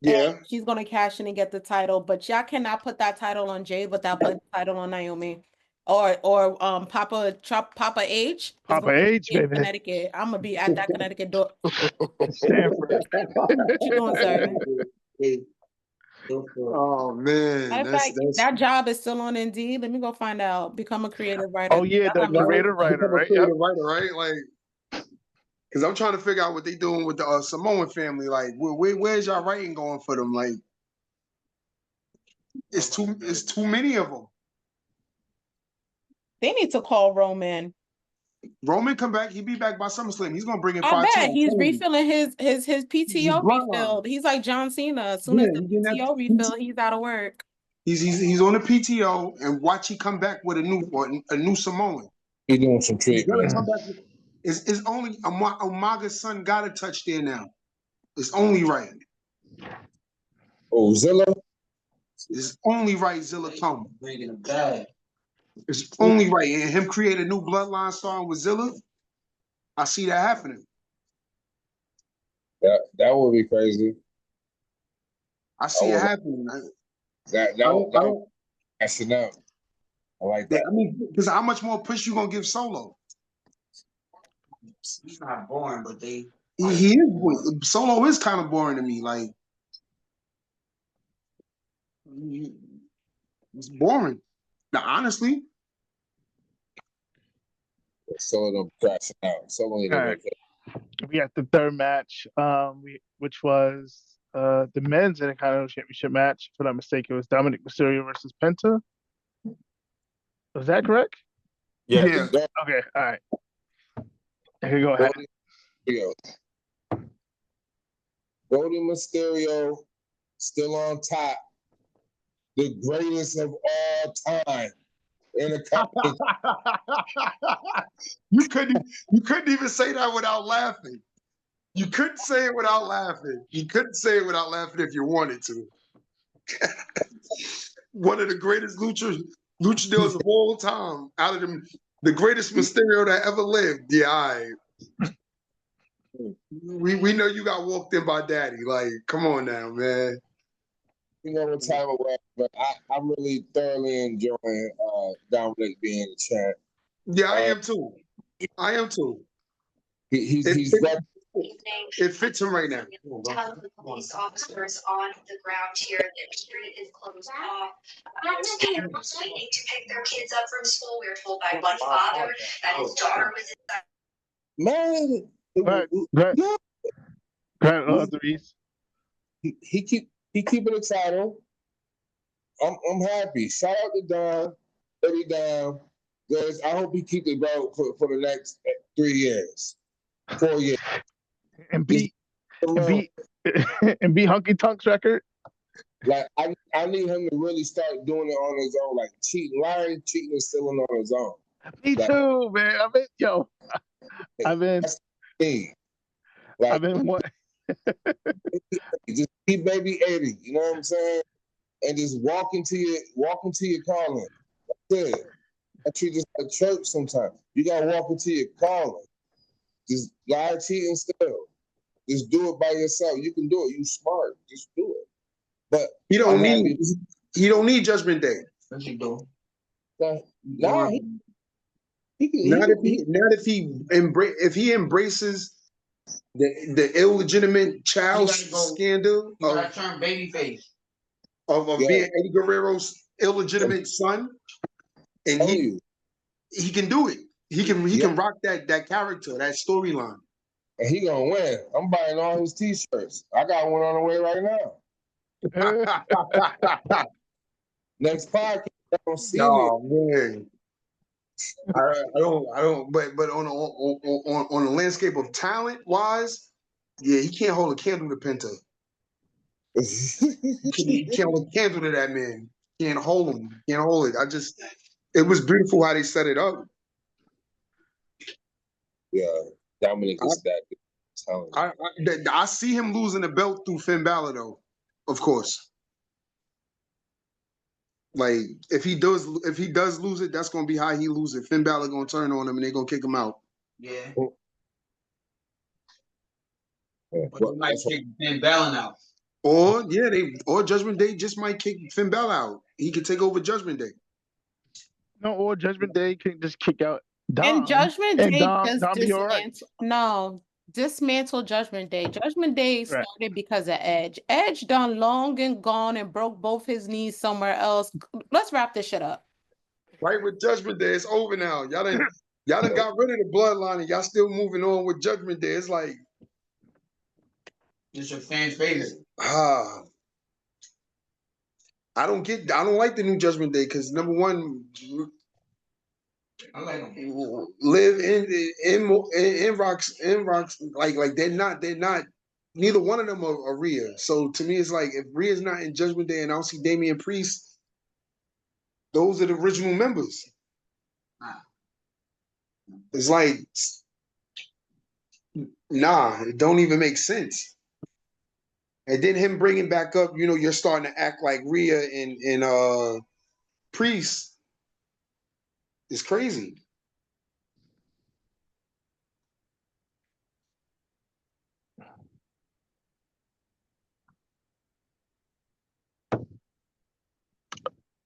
[SPEAKER 6] Yeah.
[SPEAKER 3] And she's gonna cash in and get the title, but y'all cannot put that title on Jade without putting the title on Naomi. Or Papa H.
[SPEAKER 1] Papa H,
[SPEAKER 3] in
[SPEAKER 1] baby.
[SPEAKER 3] Connecticut. I'm gonna be at that Connecticut door.
[SPEAKER 1] Stanford.
[SPEAKER 3] What you doing, sir?
[SPEAKER 6] Oh man,
[SPEAKER 3] Matter of fact, that job is still on Indeed. Let me go find out. Become a creative writer.
[SPEAKER 1] Oh yeah, the creative writer, right? Yep.
[SPEAKER 6] Right? Like, because I'm trying to figure out what they doing with the Samoan family. Like, where's y'all writing going for them? Like, it's too many of them.
[SPEAKER 3] They need to call Roman.
[SPEAKER 6] Roman come back. He be back by SummerSlam. He's gonna bring in
[SPEAKER 3] I
[SPEAKER 6] 5-2.
[SPEAKER 3] bet he's refilling his PTO refilled. He's like John Cena. As soon as the PTO refill, he's out of work.
[SPEAKER 6] He's on the PTO, and watch he come back with a new Samoan.
[SPEAKER 2] He's doing some tricks.
[SPEAKER 6] It's only Umaga's son got a touch there now. It's only right.
[SPEAKER 2] Oh, Zilla?
[SPEAKER 6] It's only right Zilla come. It's only right. And him create a new bloodline starting with Zilla, I see that happening.
[SPEAKER 2] That would be crazy.
[SPEAKER 6] I see it happening.
[SPEAKER 2] That's enough. I like that.
[SPEAKER 6] I mean, because how much more push you gonna give Solo?
[SPEAKER 7] He's not boring, but he
[SPEAKER 6] is. Solo is kind of boring to me. Like, it's boring. Now, honestly,
[SPEAKER 2] Solo crashing out. Solo
[SPEAKER 1] All right. We got the third match, which was the men's Intercontinental Championship match. If I'm not mistaken, it was Dominic Mysterio versus Penta. Was that correct?
[SPEAKER 4] Yes.
[SPEAKER 6] Yeah.
[SPEAKER 1] Okay, all right. I can go ahead.
[SPEAKER 2] Golden Mysterio still on top. The greatest of all time. In a company.
[SPEAKER 6] You couldn't even say that without laughing. You couldn't say it without laughing. You couldn't say it without laughing if you wanted to. One of the greatest luchadors of all time. Out of them, the greatest Mysterio that ever lived. Yeah, all right. We know you got walked in by Daddy. Like, come on now, man.
[SPEAKER 2] You know what time it was, but I'm really thoroughly enjoying Dominic being the champ.
[SPEAKER 6] Yeah, I am too. I am too. It fits him right now.
[SPEAKER 7] Tell the police officers on the ground here that the street is closed off. Parents waiting to pick their kids up from school. We were told by one father that his daughter was inside.
[SPEAKER 2] Man,
[SPEAKER 1] Dweez.
[SPEAKER 2] he keep it exciting. I'm happy. Shout out to Don, Eddie Don. Guys, I hope he keep it going for the next 3 years, 4 years.
[SPEAKER 1] And beat Hunky Tonk's record.
[SPEAKER 2] Like I need him to really start doing it on his own, like lying, cheating, and stealing on his own.
[SPEAKER 1] Me too, man. I've been what?
[SPEAKER 2] Just keep baby 80, you know what I'm saying? And just walk into your calling. That's it. I treat this like church sometimes. You gotta walk into your calling. Just lie, cheat, and steal. Just do it by yourself. You can do it. You smart. Just do it. But
[SPEAKER 6] he don't need Judgment Day.
[SPEAKER 2] Yes, you do.
[SPEAKER 6] If he embraces the illegitimate child scandal of
[SPEAKER 8] turn babyface
[SPEAKER 6] of being Eddie Guerrero's illegitimate son, and he can do it. He can rock that character, that storyline.
[SPEAKER 2] And he gonna win. I'm buying all his t-shirts. I got one on the way right now. Next podcast, I don't see
[SPEAKER 6] man. I don't. But on the landscape of talent wise, yeah, he can't hold a candle to Penta. He can't hold a candle to that man. Can't hold him. Can't hold it. It was beautiful how they set it up.
[SPEAKER 2] Yeah, Dominic is that.
[SPEAKER 6] I see him losing the belt through Finn Balor, though. Of course. Like if he does lose it, that's gonna be how he loses it. Finn Balor gonna turn on him and they're gonna kick him out.
[SPEAKER 8] Yeah. But they might kick Finn Balor out.
[SPEAKER 6] Or Judgment Day just might kick Finn Balor out. He could take over Judgment Day.
[SPEAKER 1] No, or Judgment Day can just kick out Dom.
[SPEAKER 3] And Judgment Day
[SPEAKER 1] just
[SPEAKER 3] dismantle Judgment Day. Judgment Day started because of Edge. Edge done long and gone and broke both his knees somewhere else. Let's wrap this shit up.
[SPEAKER 6] Right with Judgment Day, it's over now. Y'all done got rid of the bloodline and y'all still moving on with Judgment Day. It's like
[SPEAKER 8] it's your fans' favorite.
[SPEAKER 6] I don't like the new Judgment Day because number one,
[SPEAKER 8] I like them.
[SPEAKER 6] Live in rocks like they're not neither one of them are Rhea. So to me it's like if Rhea's not in Judgment Day and I don't see Damian Priest, those are the original members. It's like it don't even make sense. And then him bringing back up, you're starting to act like Rhea and Priest. It's crazy.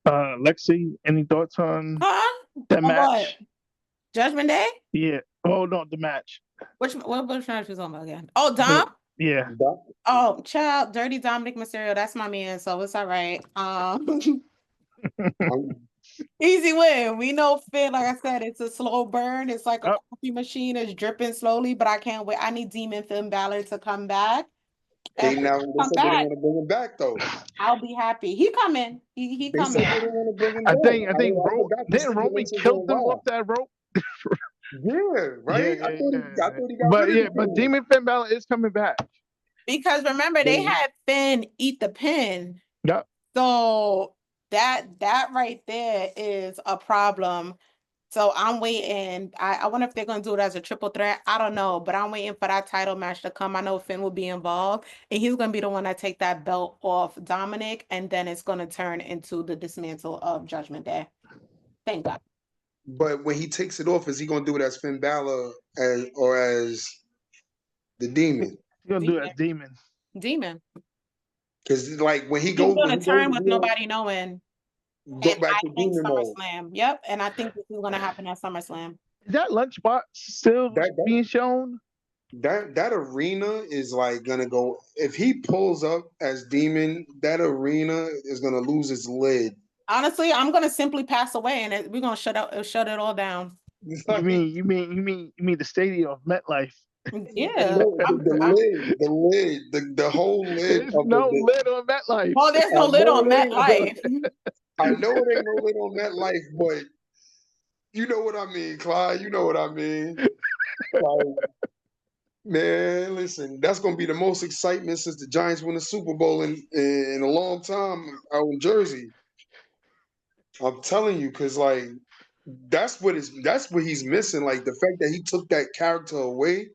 [SPEAKER 1] Lexii, any thoughts on that match?
[SPEAKER 3] What? Judgment Day?
[SPEAKER 1] Yeah. Oh no, the match.
[SPEAKER 3] What match was on again? Oh, Dom?
[SPEAKER 1] Yeah.
[SPEAKER 3] Oh, child, Dirty Dominic Mysterio. That's my man, so it's all right. Easy win. We know Finn, like I said, it's a slow burn. It's like a coffee machine. It's dripping slowly, but I can't wait. I need Demon Finn Balor to come back
[SPEAKER 6] They
[SPEAKER 3] And
[SPEAKER 6] now
[SPEAKER 3] come
[SPEAKER 6] they said they
[SPEAKER 3] back,
[SPEAKER 6] didn't want to bring him back though.
[SPEAKER 3] I'll be happy. He coming. He
[SPEAKER 6] They said
[SPEAKER 3] coming.
[SPEAKER 6] they didn't want to bring him
[SPEAKER 1] I
[SPEAKER 6] back.
[SPEAKER 1] think
[SPEAKER 6] I
[SPEAKER 1] Roman,
[SPEAKER 6] forgot the
[SPEAKER 1] didn't Roman
[SPEAKER 6] stipulations
[SPEAKER 1] kill
[SPEAKER 6] on
[SPEAKER 1] them
[SPEAKER 6] Raw.
[SPEAKER 1] off that rope?
[SPEAKER 6] Yeah, right.
[SPEAKER 1] Yeah,
[SPEAKER 6] I thought he got rid of the
[SPEAKER 1] but
[SPEAKER 6] thing.
[SPEAKER 1] Demon Finn Balor is coming back.
[SPEAKER 3] Because remember, they had Finn eat the pin.
[SPEAKER 1] Yep.
[SPEAKER 3] So that right there is a problem. So I'm waiting. I wonder if they're gonna do it as a triple threat. I don't know, but I'm waiting for that title match to come. I know Finn will be involved, and he's gonna be the one that take that belt off Dominic, and then it's gonna turn into the dismantle of Judgment Day. Thank God.
[SPEAKER 6] But when he takes it off, is he gonna do it as Finn Balor as the Demon?
[SPEAKER 1] He's gonna do it as Demon.
[SPEAKER 3] Demon.
[SPEAKER 6] Because like when he
[SPEAKER 3] He's
[SPEAKER 6] goes,
[SPEAKER 3] gonna turn with nobody knowing.
[SPEAKER 6] go
[SPEAKER 3] And
[SPEAKER 6] back
[SPEAKER 3] I
[SPEAKER 6] to
[SPEAKER 3] think
[SPEAKER 6] Demon mode.
[SPEAKER 3] SummerSlam. Yep, and I think this is gonna happen at SummerSlam.
[SPEAKER 1] Is that lunchbox still being shown?
[SPEAKER 6] That arena is like gonna go. If he pulls up as Demon, that arena is gonna lose its lid.
[SPEAKER 3] Honestly, I'm gonna simply pass away, and we're gonna shut it all down.
[SPEAKER 1] You mean the stadium of MetLife?
[SPEAKER 3] Yeah.
[SPEAKER 6] No, the whole lid.
[SPEAKER 1] There's no lid on MetLife.
[SPEAKER 3] Well, there's no lid on MetLife.
[SPEAKER 6] I know it ain't no lid on MetLife, but you know what I mean, Clyde. You know what I mean. Like, man, listen, that's gonna be the most excitement since the Giants won the Super Bowl in a long time out in Jersey. I'm telling you, because like that's what he's missing. Like the fact that he took that character away.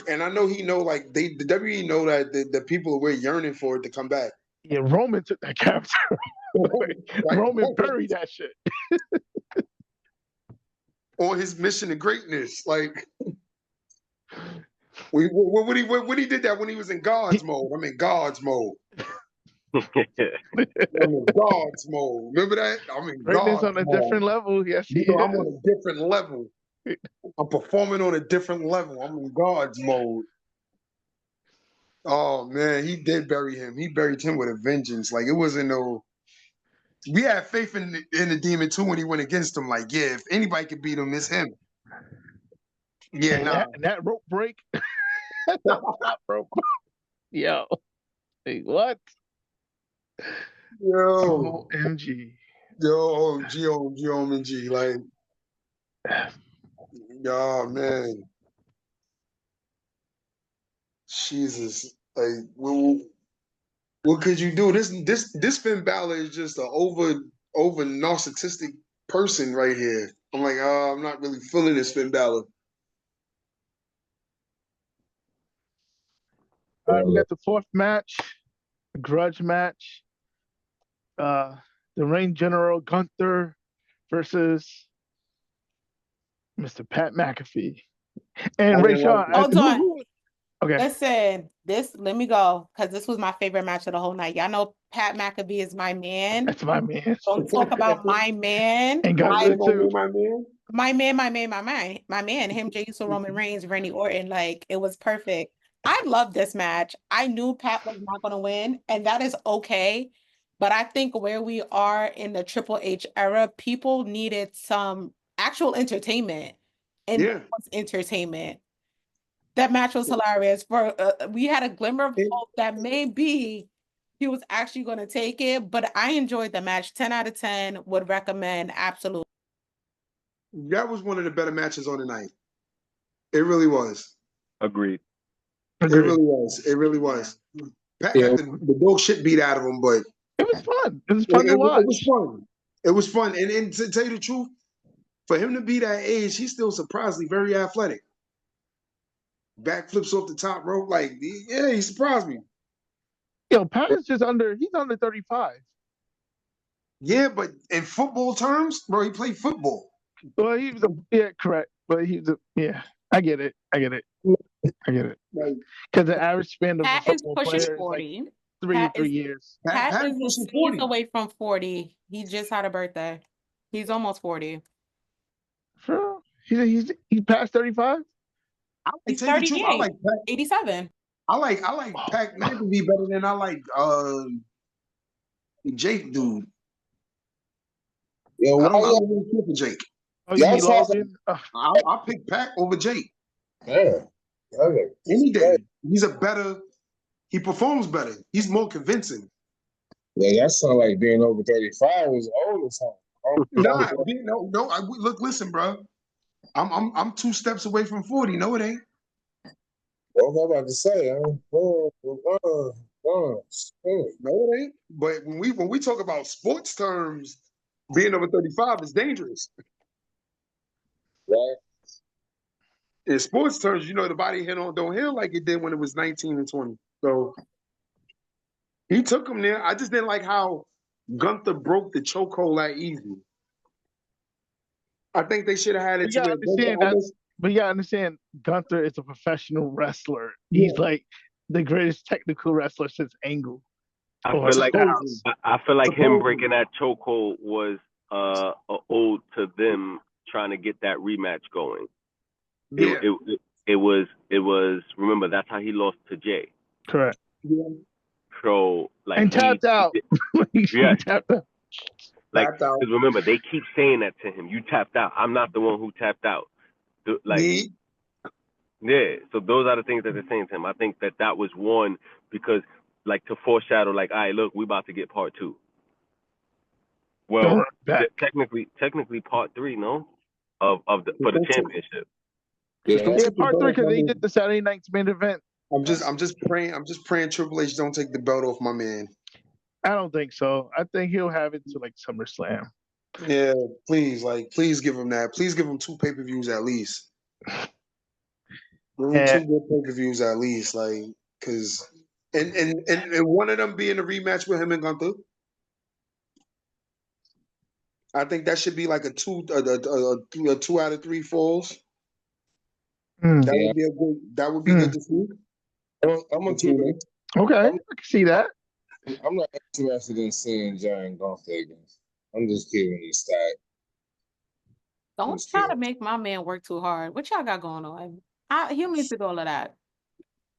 [SPEAKER 6] And I know he know like the WWE know that the people were yearning for it to come back.
[SPEAKER 1] Yeah, Roman took that character. Roman buried that shit.
[SPEAKER 6] On his mission to greatness, like when he did that when he was in God's mode. I'm in God's mode. I'm in God's mode. Remember that? I'm in
[SPEAKER 1] Greatness
[SPEAKER 6] God's
[SPEAKER 1] on a
[SPEAKER 6] mode.
[SPEAKER 1] different level. Yes, he
[SPEAKER 6] I'm
[SPEAKER 1] is.
[SPEAKER 6] on a different level. I'm performing on a different level. I'm in God's mode. Oh man, he did bury him. He buried him with a vengeance. Like it wasn't no. We had faith in the Demon too when he went against him. Like, yeah, if anybody could beat him, it's him. Yeah,
[SPEAKER 1] and that rope break. That rope. Yo, hey, what?
[SPEAKER 6] Yo,
[SPEAKER 1] OMG.
[SPEAKER 6] Yo, G-O-M-G. Like, oh man, Jesus. Like, what could you do? This Finn Balor is just an over narcissistic person right here. I'm like, I'm not really feeling this Finn Balor.
[SPEAKER 1] All right, we got the fourth match, the grudge match. The Reign General Gunther versus Mr. Pat McAfee. And Ray Shaw.
[SPEAKER 3] Hold on.
[SPEAKER 1] Okay.
[SPEAKER 3] Listen, let me go, because this was my favorite match of the whole night. Y'all know Pat McAfee is my man.
[SPEAKER 1] That's my man.
[SPEAKER 3] Don't talk about my man.
[SPEAKER 1] And Gunther too.
[SPEAKER 3] My man. Him, Jey Uso, Roman Reigns, Randy Orton. Like, it was perfect. I love this match. I knew Pat was not going to win, and that is okay. But I think where we are in the Triple H era, people needed some actual entertainment. And it was entertainment. That match was hilarious. We had a glimmer of hope that maybe he was actually going to take it, but I enjoyed the match. 10 out of 10 would recommend, absolutely.
[SPEAKER 6] That was one of the better matches on the night. It really was.
[SPEAKER 4] Agreed.
[SPEAKER 6] It really was. It really was. Pat got the dog shit beat out of him, but
[SPEAKER 1] it was fun. It was fun to watch.
[SPEAKER 6] It was fun. It was fun. And to tell you the truth, for him to be that age, he's still surprisingly very athletic. Backflips off the top rope, like, yeah, he surprised me.
[SPEAKER 1] Yo, Pat is he's under 35.
[SPEAKER 6] Yeah, but in football terms, bro, he played football.
[SPEAKER 1] Well, he was correct. But I get it. Because the average span of
[SPEAKER 3] Pat
[SPEAKER 1] a football player is
[SPEAKER 3] 40.
[SPEAKER 1] Like 3 years.
[SPEAKER 3] Pat is a sneeze away from 40. He just had a birthday. He's almost 40.
[SPEAKER 1] Sure. He's past 35?
[SPEAKER 3] He's 38.
[SPEAKER 6] I like Pat.
[SPEAKER 3] 87.
[SPEAKER 6] I like Pat McAfee better than I like Jake dude. Yo, I don't really care for Jake.
[SPEAKER 1] Oh, you mean Logan?
[SPEAKER 6] I pick Pat over Jake.
[SPEAKER 9] Yeah. Okay.
[SPEAKER 6] Any day. He's a better He performs better. He's more convincing.
[SPEAKER 9] Yeah, that sound like being over 35 was old or something.
[SPEAKER 6] Nah, no. Look, listen, bro. I'm 2 steps away from 40. No, it ain't.
[SPEAKER 9] What was I about to say?
[SPEAKER 6] No, it ain't. But when we talk about sports terms, being over 35 is dangerous.
[SPEAKER 9] Right.
[SPEAKER 6] In sports terms, the body don't heal like it did when it was 19 and 20. So he took him there. I just didn't like how Gunther broke the chokehold that easy. I think they should have had it to where
[SPEAKER 1] But you gotta understand, Gunther is a professional wrestler. He's like the greatest technical wrestler since Angle.
[SPEAKER 4] I feel like him breaking that chokehold was a ode to them trying to get that rematch going.
[SPEAKER 6] Yeah.
[SPEAKER 4] It was. Remember, that's how he lost to Jay.
[SPEAKER 1] Correct.
[SPEAKER 6] Yeah.
[SPEAKER 4] So like
[SPEAKER 1] and tapped out.
[SPEAKER 4] Yeah.
[SPEAKER 1] Tapped out.
[SPEAKER 4] Like, because remember, they keep saying that to him. You tapped out. I'm not the one who tapped out. Yeah. So those are the things that they're saying to him. I think that was one because, like, to foreshadow, like, all right, look, we about to get part 2. Well, technically part 3, no, for the championship.
[SPEAKER 1] Yeah, part 3 because they did the Saturday night's main event.
[SPEAKER 6] I'm just praying Triple H don't take the belt off my man.
[SPEAKER 1] I don't think so. I think he'll have it to like SummerSlam.
[SPEAKER 6] Yeah, please give him that. Please give him 2 pay-per-views at least. 2 good pay-per-views at least, like, cause and one of them being a rematch with him and Gunther. I think that should be like a 2 out of 3 falls. That would be good to see.
[SPEAKER 9] I'm gonna keep it.
[SPEAKER 1] Okay, I can see that.
[SPEAKER 9] I'm not interested in seeing Giant Gunther again. I'm just keeping it stacked.
[SPEAKER 3] Don't try to make my man work too hard. What y'all got going on? He needs to do all of that.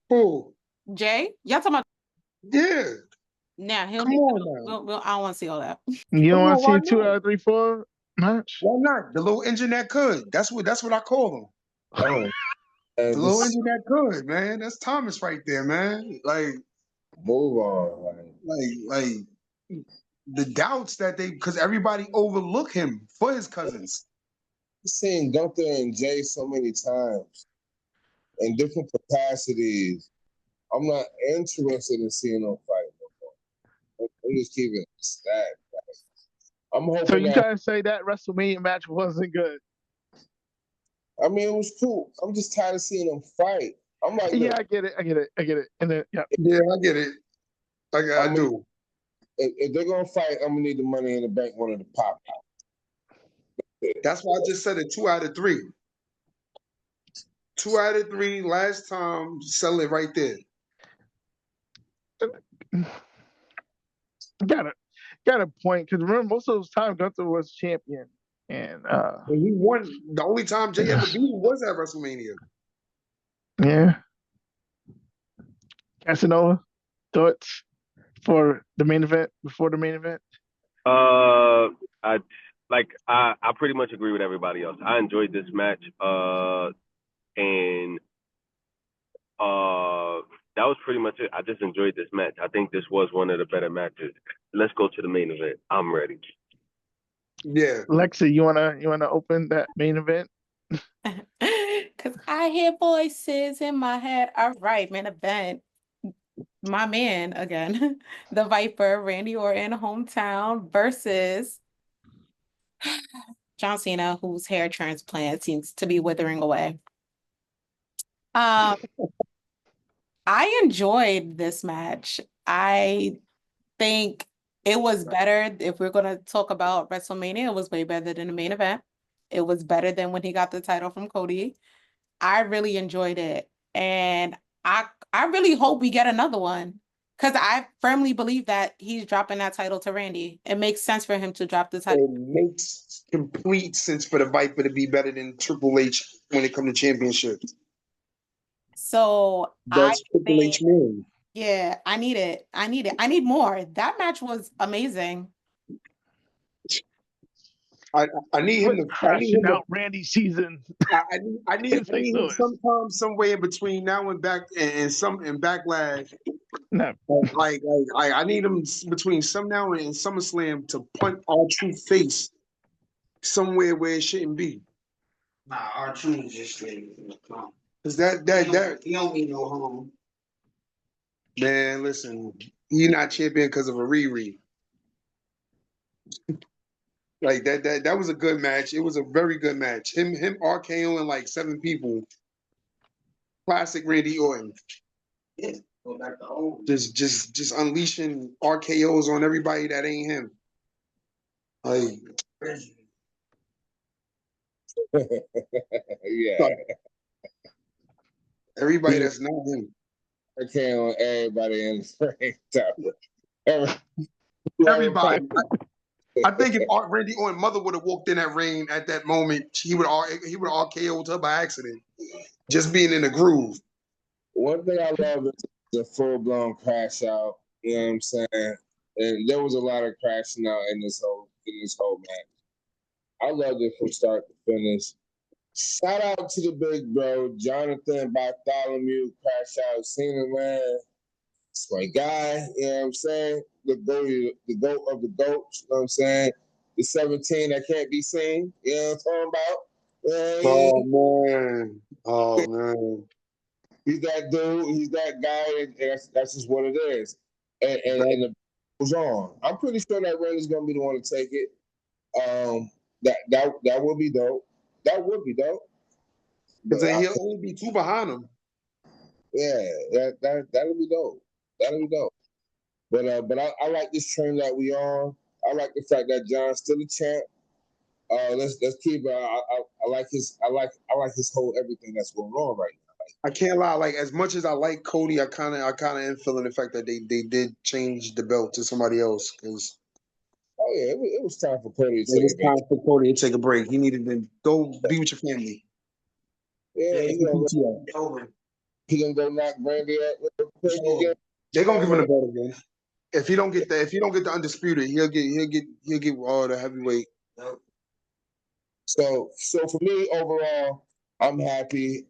[SPEAKER 6] Who?
[SPEAKER 3] Jay? Y'all talking about?
[SPEAKER 6] Yeah.
[SPEAKER 3] Nah, I don't want to see all that.
[SPEAKER 1] You don't want to see a 2 out of 3 fall match?
[SPEAKER 6] Why not? The little engine that could. That's what I call him.
[SPEAKER 9] Oh.
[SPEAKER 6] The little engine that could, man. That's Thomas right there, man. Like,
[SPEAKER 9] move on.
[SPEAKER 6] Like the doubts that because everybody overlook him for his cousins.
[SPEAKER 9] I've seen Gunther and Jay so many times in different capacities. I'm not interested in seeing them fight no more. I'm just keeping it stacked. I'm hoping.
[SPEAKER 1] So you gotta say that WrestleMania match wasn't good.
[SPEAKER 9] I mean, it was cool. I'm just tired of seeing them fight. I'm like,
[SPEAKER 1] yeah, I get it. And then,
[SPEAKER 6] yeah, I get it. I do.
[SPEAKER 9] If they're gonna fight, I'm gonna need the Money in the Bank one of the pop out.
[SPEAKER 6] That's why I just said a 2 out of 3. 2 out of 3 last time. Sell it right there.
[SPEAKER 1] Got a point because remember most of those times Gunther was champion and
[SPEAKER 6] he won. The only time Jay ever beat him was at WrestleMania.
[SPEAKER 1] Yeah. Casanova, thoughts for the main event before the main event?
[SPEAKER 4] I pretty much agree with everybody else. I enjoyed this match, and that was pretty much it. I just enjoyed this match. I think this was one of the better matches. Let's go to the main event. I'm ready.
[SPEAKER 6] Yeah,
[SPEAKER 1] Lexii, you wanna open that main event?
[SPEAKER 3] Cause I hear voices in my head. All right, main event. My man again, the Viper, Randy Orton, hometown versus John Cena, whose hair transplant seems to be withering away. I enjoyed this match. I think it was better. If we're going to talk about WrestleMania, it was way better than the main event. It was better than when he got the title from Cody. I really enjoyed it. And I really hope we get another one because I firmly believe that he's dropping that title to Randy. It makes sense for him to drop the title.
[SPEAKER 6] It makes complete sense for the Viper to be better than Triple H when it comes to championships.
[SPEAKER 3] So
[SPEAKER 6] that's Triple H man.
[SPEAKER 3] Yeah, I need it. I need more. That match was amazing.
[SPEAKER 6] I need him to
[SPEAKER 1] crashing out Randy season.
[SPEAKER 6] I need him sometime, some way in between now and back and Backlash
[SPEAKER 1] No.
[SPEAKER 6] I need him between SumNow and SummerSlam to punt R-Truth face somewhere where it shouldn't be.
[SPEAKER 8] Nah, R-Truth just
[SPEAKER 6] Cause that
[SPEAKER 8] he don't mean no harm.
[SPEAKER 6] man, listen, he not champion because of a Riri. Like that was a good match. It was a very good match. Him RKOing like 7 people. Classic Randy Orton.
[SPEAKER 8] Yeah, go back to old.
[SPEAKER 6] Just unleashing RKOs on everybody that ain't him. Like
[SPEAKER 9] Yeah.
[SPEAKER 6] everybody that's not him.
[SPEAKER 9] I can't on everybody in the ring.
[SPEAKER 6] Everybody. I think if Randy Orton's mother would have walked in that ring at that moment, he would RKO'd her by accident. Just being in the groove.
[SPEAKER 9] One thing I love is the full-blown crash out. You know what I'm saying? And there was a lot of crashing out in this whole match. I loved it from start to finish. Shout out to the big bro, Jonathan Bartholomew, crash out, Cena, man. It's my guy, you know what I'm saying? The goat of the goats, you know what I'm saying? The 17 that can't be seen, you know what I'm talking about?
[SPEAKER 6] Oh man.
[SPEAKER 9] He's that dude, he's that guy, and that's just what it is. And the goes on. I'm pretty sure that Randy's gonna be the one to take it. That would be dope. That would be dope.
[SPEAKER 6] Because then he'll only be 2 behind him.
[SPEAKER 9] Yeah, that'll be dope. That'll be dope. But I like this train that we on. I like the fact that John's still a champ. Let's keep. I like his whole everything that's going on right now.
[SPEAKER 6] I can't lie. Like as much as I like Cody, I kind of am feeling the fact that they did change the belt to somebody else. Because
[SPEAKER 9] it was time for Cody.
[SPEAKER 6] It was time for Cody to take a break. He needed to go be with your family.
[SPEAKER 9] Yeah, he gonna go knock Randy out.
[SPEAKER 6] They're gonna give him the belt again. If he don't get the undisputed, he'll get all the heavyweight.
[SPEAKER 9] So for me overall, I'm happy.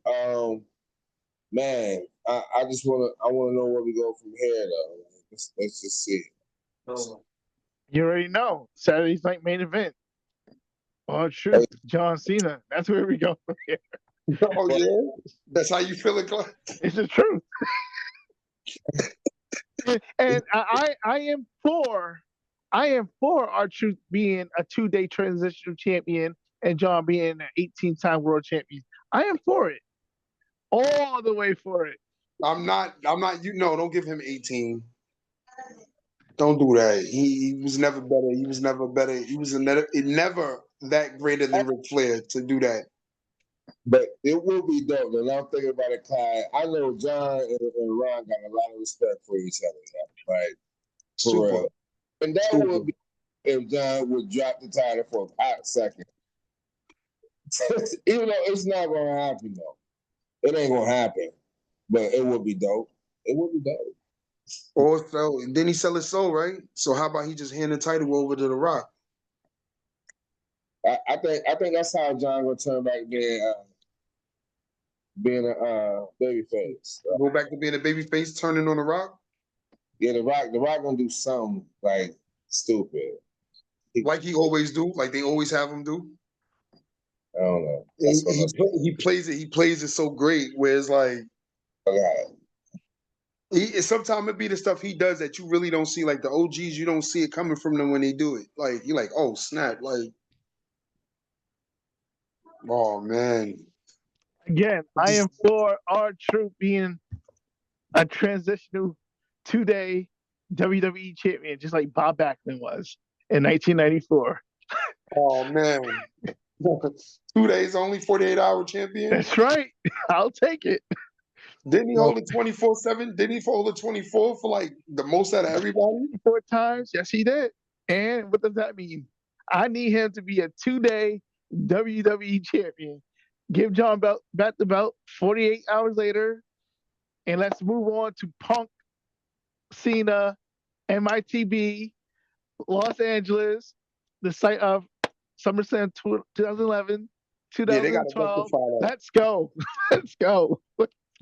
[SPEAKER 9] Man, I just wanna know where we go from here though. Let's just see.
[SPEAKER 1] You already know. Saturday's night main event. R-Truth, John Cena. That's where we go from here.
[SPEAKER 6] Oh yeah, that's how you feel it, Clyde?
[SPEAKER 1] It's the truth. and I am for R-Truth being a 2-day transitional champion and John being an 18-time world champion. I am for it. All the way for it.
[SPEAKER 6] I'm not. Don't give him 18. Don't do that. He was never better. He was never better. He was never that greater than Ric Flair to do that.
[SPEAKER 9] But it will be dope. And I'm thinking about it, Clyde. I know John and Ron got a lot of respect for each other. Like, for real. And that would be if John would drop the title for a hot second. Even though it's not going to happen, though. It ain't going to happen. But it would be dope. It would be dope.
[SPEAKER 6] Also, and then he sell his soul, right? So how about he just hand the title over to The Rock?
[SPEAKER 9] I think that's how John gonna turn back being a babyface.
[SPEAKER 6] Go back to being a babyface, turning on The Rock.
[SPEAKER 9] Yeah, The Rock gonna do something like stupid,
[SPEAKER 6] like he always do, like they always have him do.
[SPEAKER 9] I don't know.
[SPEAKER 6] He plays it so great, where it's like, sometimes it be the stuff he does that you really don't see, like the OGs, you don't see it coming from them when they do it. Like you're like, oh snap, like, oh man.
[SPEAKER 1] Again, I am for R-Truth being a transitional 2-day WWE champion, just like Bob Backlund was in 1994.
[SPEAKER 6] Oh man. 2 days only, 48-hour champion.
[SPEAKER 1] That's right. I'll take it.
[SPEAKER 6] Didn't he hold it 24/7? Didn't he hold it 24 for like the most out of everybody?
[SPEAKER 1] 4 times. Yes, he did. And what does that mean? I need him to be a 2-day WWE champion. Give John back the belt 48 hours later, and let's move on to Punk, Cena, MITB, Los Angeles, the site of SummerSlam 2011, 2012. Let's go. Let's go.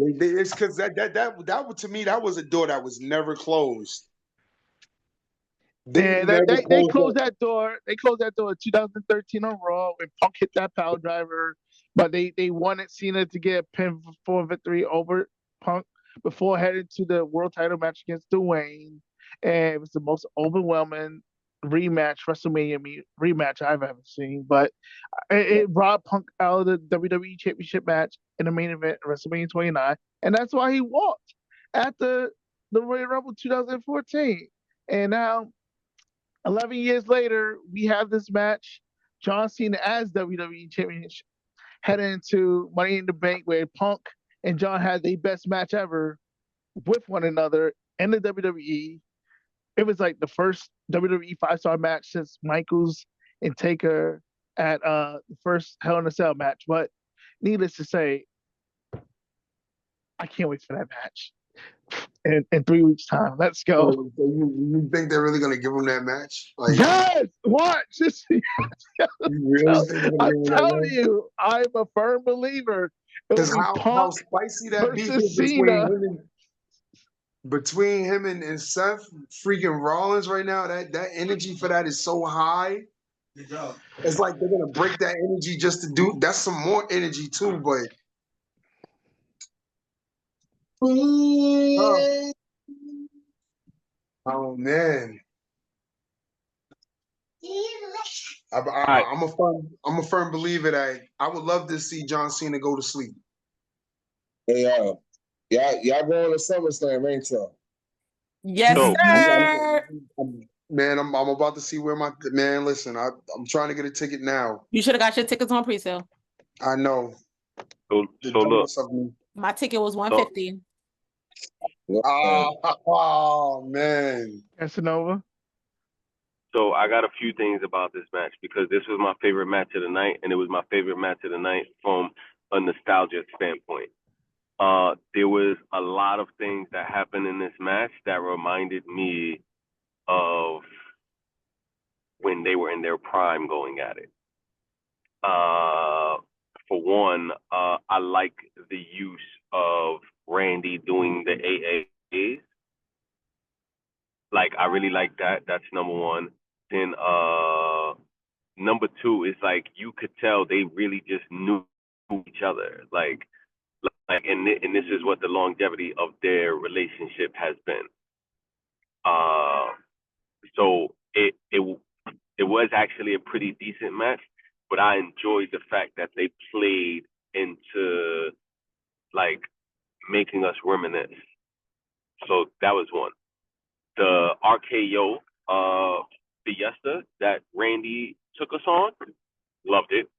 [SPEAKER 6] It's because that to me, that was a door that was never closed.
[SPEAKER 1] They closed that door. They closed that door in 2013 on Raw when Punk hit that power driver, but they wanted Cena to get a pin for victory over Punk before heading to the world title match against Dwayne, and it was the most overwhelming WrestleMania rematch I've ever seen. But it brought Punk out of the WWE Championship match in the main event of WrestleMania 29, and that's why he walked at the Royal Rumble 2014. And now, 11 years later, we have this match. John Cena as WWE Champion heading into Money in the Bank, where Punk and John had the best match ever with one another in the WWE. It was like the first WWE 5-star match since Michaels and Taker at the first Hell in a Cell match. But needless to say, I can't wait for that match. In 3 weeks' time. Let's go.
[SPEAKER 6] So you think they're really gonna give him that match? Like,
[SPEAKER 1] yes, watch.
[SPEAKER 6] you really think they're gonna
[SPEAKER 1] I'm
[SPEAKER 6] give him that
[SPEAKER 1] telling
[SPEAKER 6] match?
[SPEAKER 1] you, I'm a firm believer.
[SPEAKER 6] Because how spicy that beef is between him and Seth freaking Rollins right now. That energy for that is so high. It's like they're gonna break that energy just to do. That's some more energy too, but. Oh man. I'm a firm believer that I would love to see John Cena go to sleep.
[SPEAKER 9] Hey, y'all going to SummerSlam, ain't y'all?
[SPEAKER 3] Yes, sir.
[SPEAKER 6] Man, I'm about to see where my man. Listen, I'm trying to get a ticket now.
[SPEAKER 3] You should have got your tickets on pre-sale.
[SPEAKER 6] I know.
[SPEAKER 4] So look,
[SPEAKER 3] my ticket was $150.
[SPEAKER 6] Oh man,
[SPEAKER 1] Casanova.
[SPEAKER 4] So I got a few things about this match because this was my favorite match of the night, and it was my favorite match of the night from a nostalgia standpoint. There was a lot of things that happened in this match that reminded me of when they were in their prime going at it. For one, I like the use of Randy doing the AAs. Like, I really like that. That's number one. Then number two is like you could tell they really just knew each other. Like, and this is what the longevity of their relationship has been. So it was actually a pretty decent match, but I enjoyed the fact that they played into like making us reminisce. So that was one. The RKO fiesta that Randy took us on, loved it.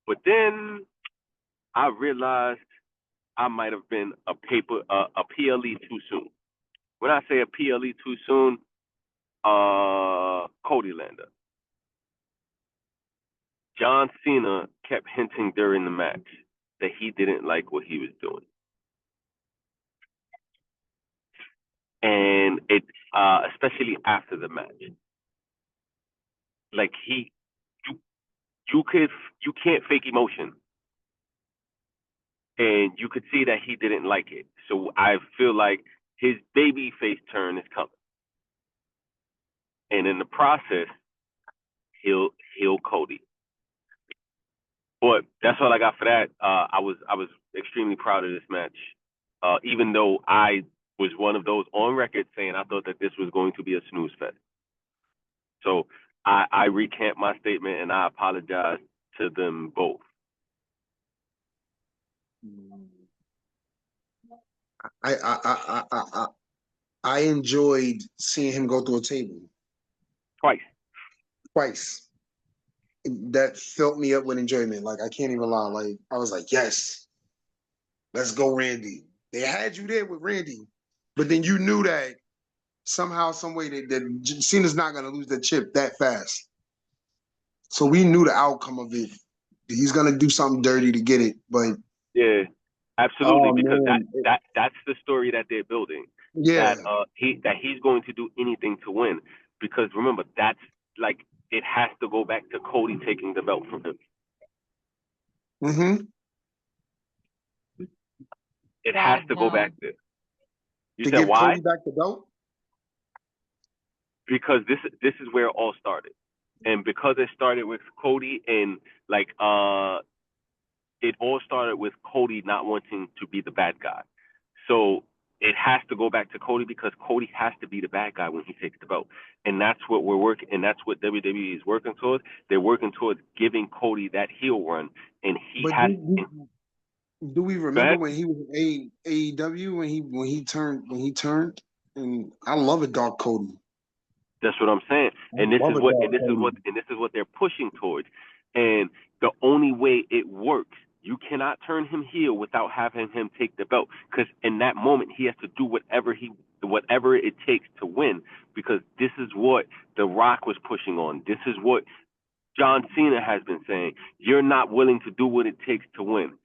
[SPEAKER 4] But then I realized I might have been a PLE too soon. When I say a PLE too soon, Cody Lander. John Cena kept hinting during the match that he didn't like what he was doing. And it, especially after the match, like you can't fake emotion, and you could see that he didn't like it. So I feel like his baby face turn is coming, and in the process, he'll Cody. But that's all I got for that. I was extremely proud of this match, even though I was one of those on record saying I thought that this was going to be a snooze fest. So I recant my statement and I apologize to them both.
[SPEAKER 6] I enjoyed seeing him go through a table. Twice. That filled me up with enjoyment. Like, I can't even lie. Like, I was like, yes, let's go, Randy. They had you there with Randy, but then you knew that somehow, some way, that Cena's not going to lose the chip that fast. So we knew the outcome of it. He's going to do something dirty to get it. But
[SPEAKER 4] yeah, absolutely, because that's the story that they're building.
[SPEAKER 6] Yeah,
[SPEAKER 4] that he's going to do anything to win. Because remember, that's like it has to go back to Cody taking the belt from him.
[SPEAKER 6] Mm-hmm.
[SPEAKER 4] It has to go back there. You
[SPEAKER 6] to
[SPEAKER 4] said
[SPEAKER 6] give
[SPEAKER 4] why?
[SPEAKER 6] Cody back the belt?
[SPEAKER 4] Because this is where it all started, and because it started with Cody and like it all started with Cody not wanting to be the bad guy. So it has to go back to Cody because Cody has to be the bad guy when he takes the belt. And that's what we're working, and that's what WWE is working towards. They're working towards giving Cody that heel run. And he has
[SPEAKER 6] do we remember when he was in AEW when he turned? And I love a dark Cody.
[SPEAKER 4] That's what I'm saying. And this is what they're pushing towards. And the only way it works, you cannot turn him heel without having him take the belt. Because in that moment, he has to do whatever it takes to win. Because this is what The Rock was pushing on. This is what John Cena has been saying. You're not willing to do what it takes to win.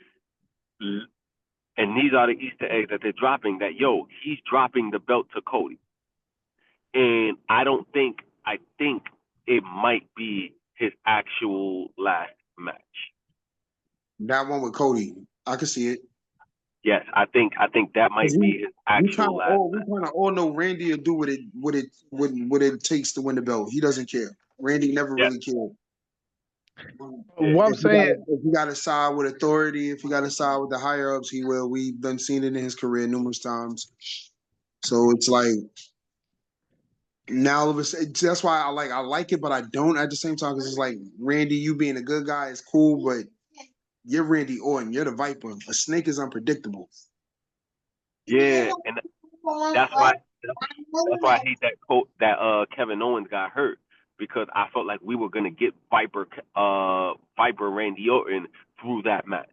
[SPEAKER 4] And these are the Easter eggs that they're dropping. That he's dropping the belt to Cody. And I think it might be his actual last match.
[SPEAKER 6] That one with Cody, I can see it.
[SPEAKER 4] Yes, I think that might be his actual last match.
[SPEAKER 6] We kind of all know Randy will do what it takes to win the belt. He doesn't care. Randy never really cared.
[SPEAKER 1] What I'm saying,
[SPEAKER 6] if you got to side with authority, if you got to side with the higher ups, he will. We've done seen it in his career numerous times. So it's like now that's why I like it, but I don't at the same time because it's like Randy, you being a good guy is cool, but you're Randy Orton, you're the Viper. A snake is unpredictable.
[SPEAKER 4] Yeah, and that's why I hate that Kevin Owens got hurt. Because I felt like we were gonna get Viper Randy Orton through that match.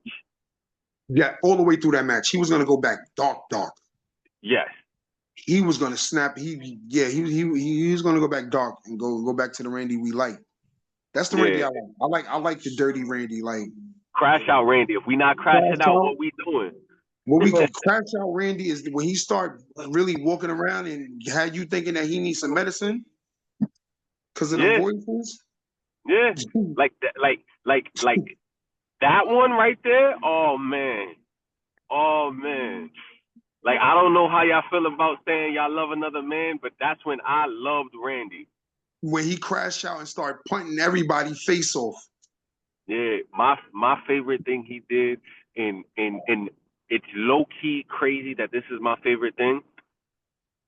[SPEAKER 6] Yeah, all the way through that match. He was gonna go back dark.
[SPEAKER 4] Yes.
[SPEAKER 6] He was gonna snap. He was gonna go back dark and go back to the Randy we like. That's the Randy I like. I like the dirty Randy. Like
[SPEAKER 4] crash out Randy. If we not crashing out, what we doing?
[SPEAKER 6] What we can crash out Randy is when he start really walking around and had you thinking that he needs some medicine. Because of the voices?
[SPEAKER 4] Yeah. like that one right there? Oh man. Like I don't know how y'all feel about saying y'all love another man, but that's when I loved Randy.
[SPEAKER 6] When he crashed out and started punting everybody face off.
[SPEAKER 4] Yeah, my favorite thing he did, and it's low key crazy that this is my favorite thing.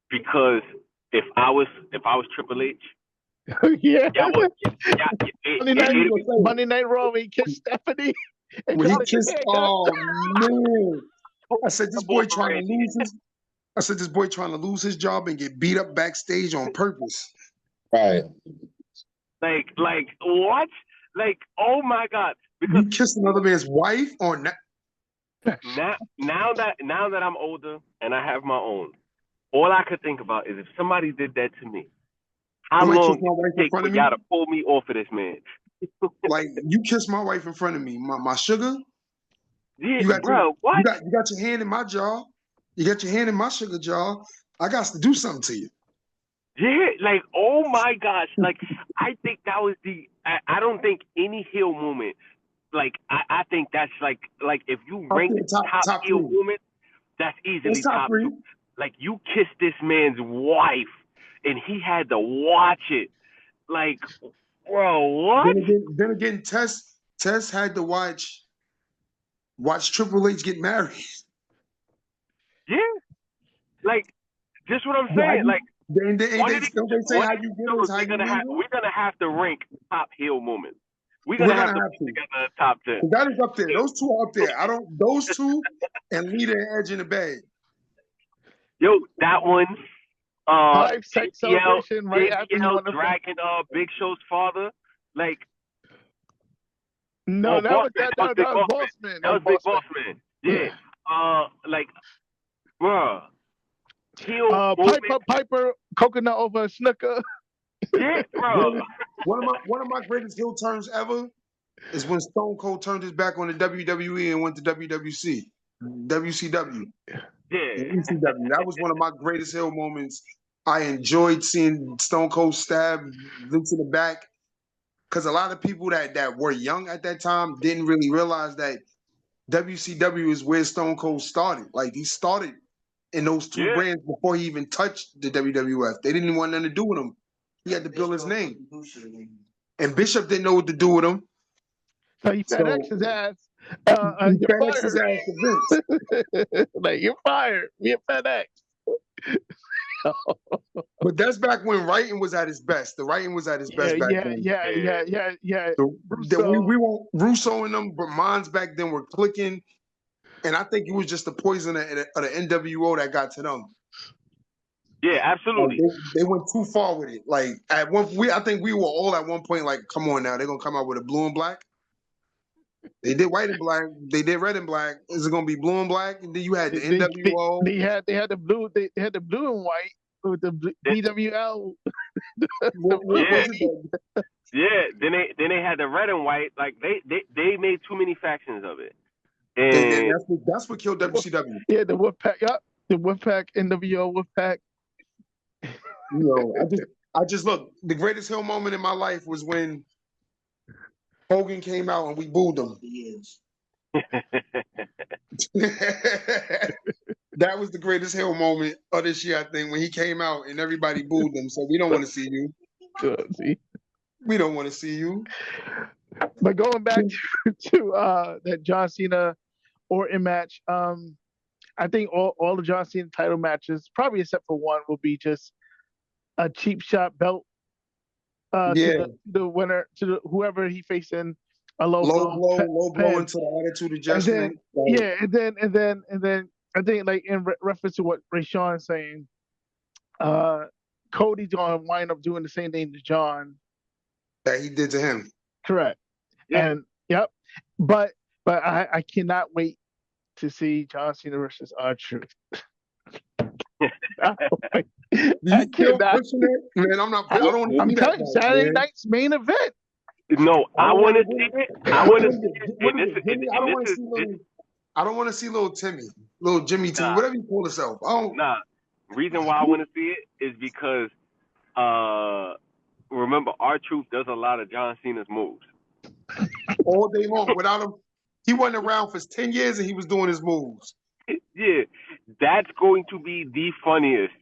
[SPEAKER 4] Because if I was Triple H,
[SPEAKER 1] Monday Night Raw, he kissed Stephanie.
[SPEAKER 6] When he kissed, man! I said this boy trying to lose his job and get beat up backstage on purpose.
[SPEAKER 9] Right.
[SPEAKER 4] Like what? Like oh my God! Because
[SPEAKER 6] you kissed another man's wife or not?
[SPEAKER 4] Now that I'm older and I have my own, all I could think about is if somebody did that to me. How long did it take for y'all to pull me off of this man?
[SPEAKER 6] Like, you kissed my wife in front of me. My sugar?
[SPEAKER 4] Yeah, what?
[SPEAKER 6] You got your hand in my jaw. You got your hand in my sugar jaw. I got to do something to you.
[SPEAKER 4] Yeah, like, oh my gosh. Like, I think that was I don't think any heel moment, like, I think that's like if you rank the top heel moment, that's easily top 2. Like, you kissed this man's wife. And he had to watch it. Like, bro, what?
[SPEAKER 6] Then again, Tess had to watch Triple H get married.
[SPEAKER 4] Yeah. Like, just what I'm saying. Like,
[SPEAKER 6] we're
[SPEAKER 4] gonna have to rank top heel moments. We're gonna have to put together a top 10.
[SPEAKER 6] That is up there. Those two are up there. Those two and Lita and Edge in the bag.
[SPEAKER 4] Yo, that one.
[SPEAKER 1] Life sex celebration right after
[SPEAKER 4] dragging Big Show's father, like
[SPEAKER 1] no, that was Boss Man.
[SPEAKER 4] That was Big Boss Man. Yeah. Like, bruh.
[SPEAKER 1] Piper coconut over a snooker.
[SPEAKER 4] Yeah, bro.
[SPEAKER 6] One of my greatest heel turns ever is when Stone Cold turned his back on the WWE and went to WCW.
[SPEAKER 4] Yeah.
[SPEAKER 6] ECW. That was one of my greatest heel moments. I enjoyed seeing Stone Cold stab Vince in the back because a lot of people that were young at that time didn't really realize that WCW is where Stone Cold started. Like he started in those two brands before he even touched the WWF. They didn't even want nothing to do with him. He had to build his name. And Bishop didn't know what to do with him.
[SPEAKER 1] So he FedEx his ass.
[SPEAKER 6] He
[SPEAKER 1] You're
[SPEAKER 6] FedEx his ass to Vince.
[SPEAKER 1] Like, you're fired. We at FedEx.
[SPEAKER 6] But that's back when writing was at its best. The writing was at its best back then.
[SPEAKER 1] Yeah.
[SPEAKER 6] We were Russo and them, but mines back then were clicking. And I think it was just the poison of the NWO that got to them.
[SPEAKER 10] Yeah, absolutely.
[SPEAKER 6] Like they went too far with it. Like I think we were all at one point like, come on now, they're gonna come out with a blue and black. They did white and black. They did red and black. Is it gonna be blue and black? And then you had the NWO.
[SPEAKER 1] They had the blue. They had the blue and white with the BWL.
[SPEAKER 10] Yeah. Then they had the red and white. Like they made too many factions of it. And
[SPEAKER 6] that's what killed WCW.
[SPEAKER 1] Yeah, the Wolfpack. Yup, the Wolfpack, NWO Wolfpack.
[SPEAKER 6] You know, I just look. The greatest heel moment in my life was when Hogan came out and we booed him. That was the greatest heel moment of this year, I think, when he came out and everybody booed him. So we don't want to see you. We don't want to see you.
[SPEAKER 1] But going back to that John Cena Orton match, I think all the John Cena title matches, probably except for one, will be just a cheap shot belt to the winner, to whoever he facing. A low blow
[SPEAKER 6] into the attitude adjustment.
[SPEAKER 1] And then I think, like, in reference to what Rayshawn is saying, Cody's gonna wind up doing the same thing to John
[SPEAKER 6] that he did to him.
[SPEAKER 1] Correct. Yeah. And but I cannot wait to see John Cena versus R-Truth. I cannot.
[SPEAKER 6] Man, I'm not. I don't.
[SPEAKER 1] I'm telling you, Saturday night's main event.
[SPEAKER 10] No, I want to see it. I want to see it.
[SPEAKER 6] I don't want to see little Timmy, little Jimmy Timmy, whatever you call yourself.
[SPEAKER 10] Nah. Reason why I want to see it is because remember, R-Truth does a lot of John Cena's moves
[SPEAKER 6] all day long. Without him, he wasn't around for 10 years and he was doing his moves.
[SPEAKER 10] Yeah, that's going to be the funniest.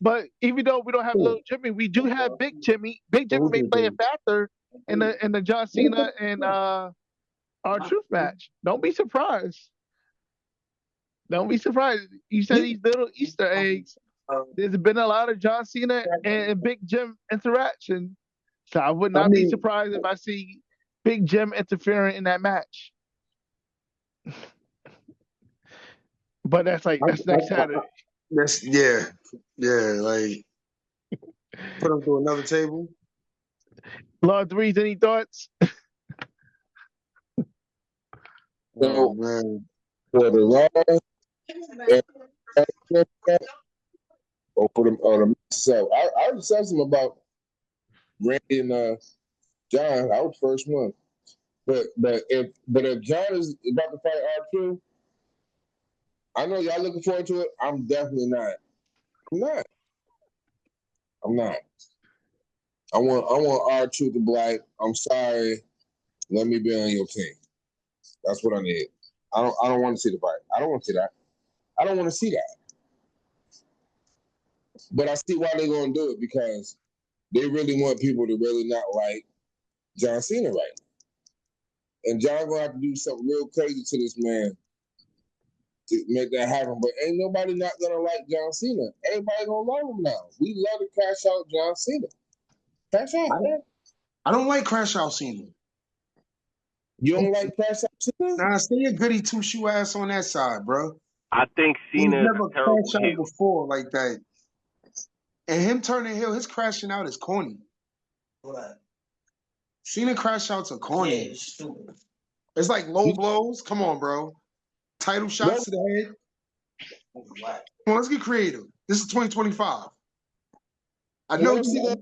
[SPEAKER 1] But even though we don't have little Jimmy, we do have Big Jimmy. Big Jimmy may play a factor in the John Cena and R-Truth match. Don't be surprised. Don't be surprised. You said these little Easter eggs. There's been a lot of John Cena and Big Jim interaction, so I would not be surprised if I see Big Jim interfering in that match. But that's next Saturday.
[SPEAKER 6] Like put him through another table.
[SPEAKER 1] Lord Dweez, any thoughts?
[SPEAKER 9] Oh man, for the Raw or for the itself, I already said something about Randy and John. I was the first one, but if John is about to fight R-Truth, I know y'all looking forward to it. I'm definitely not. I'm not. I want R-Truth to be like, I'm sorry, let me be on your team. That's what I need. I don't want to see the fight. I don't want to see that. I don't want to see that. But I see why they're going to do it, because they really want people to really not like John Cena right now. And John going to have to do something real crazy to this man to make that happen. But ain't nobody not going to like John Cena. Everybody going to love him now. We love to crash out John Cena. Crash out, man.
[SPEAKER 6] I don't like crash out Cena.
[SPEAKER 9] You don't like crash out Cena?
[SPEAKER 6] Nah, stay a goody two-shoe ass on that side, bro.
[SPEAKER 10] I think Cena
[SPEAKER 6] never crashed out before like that. And him turning heel, his crashing out is corny.
[SPEAKER 8] What?
[SPEAKER 6] Cena crash outs are corny.
[SPEAKER 8] Yeah, it's stupid.
[SPEAKER 6] It's like low blows. Come on, bro. Title shots to the head.
[SPEAKER 8] What?
[SPEAKER 6] Come on, let's get creative. This is 2025. I know Cena.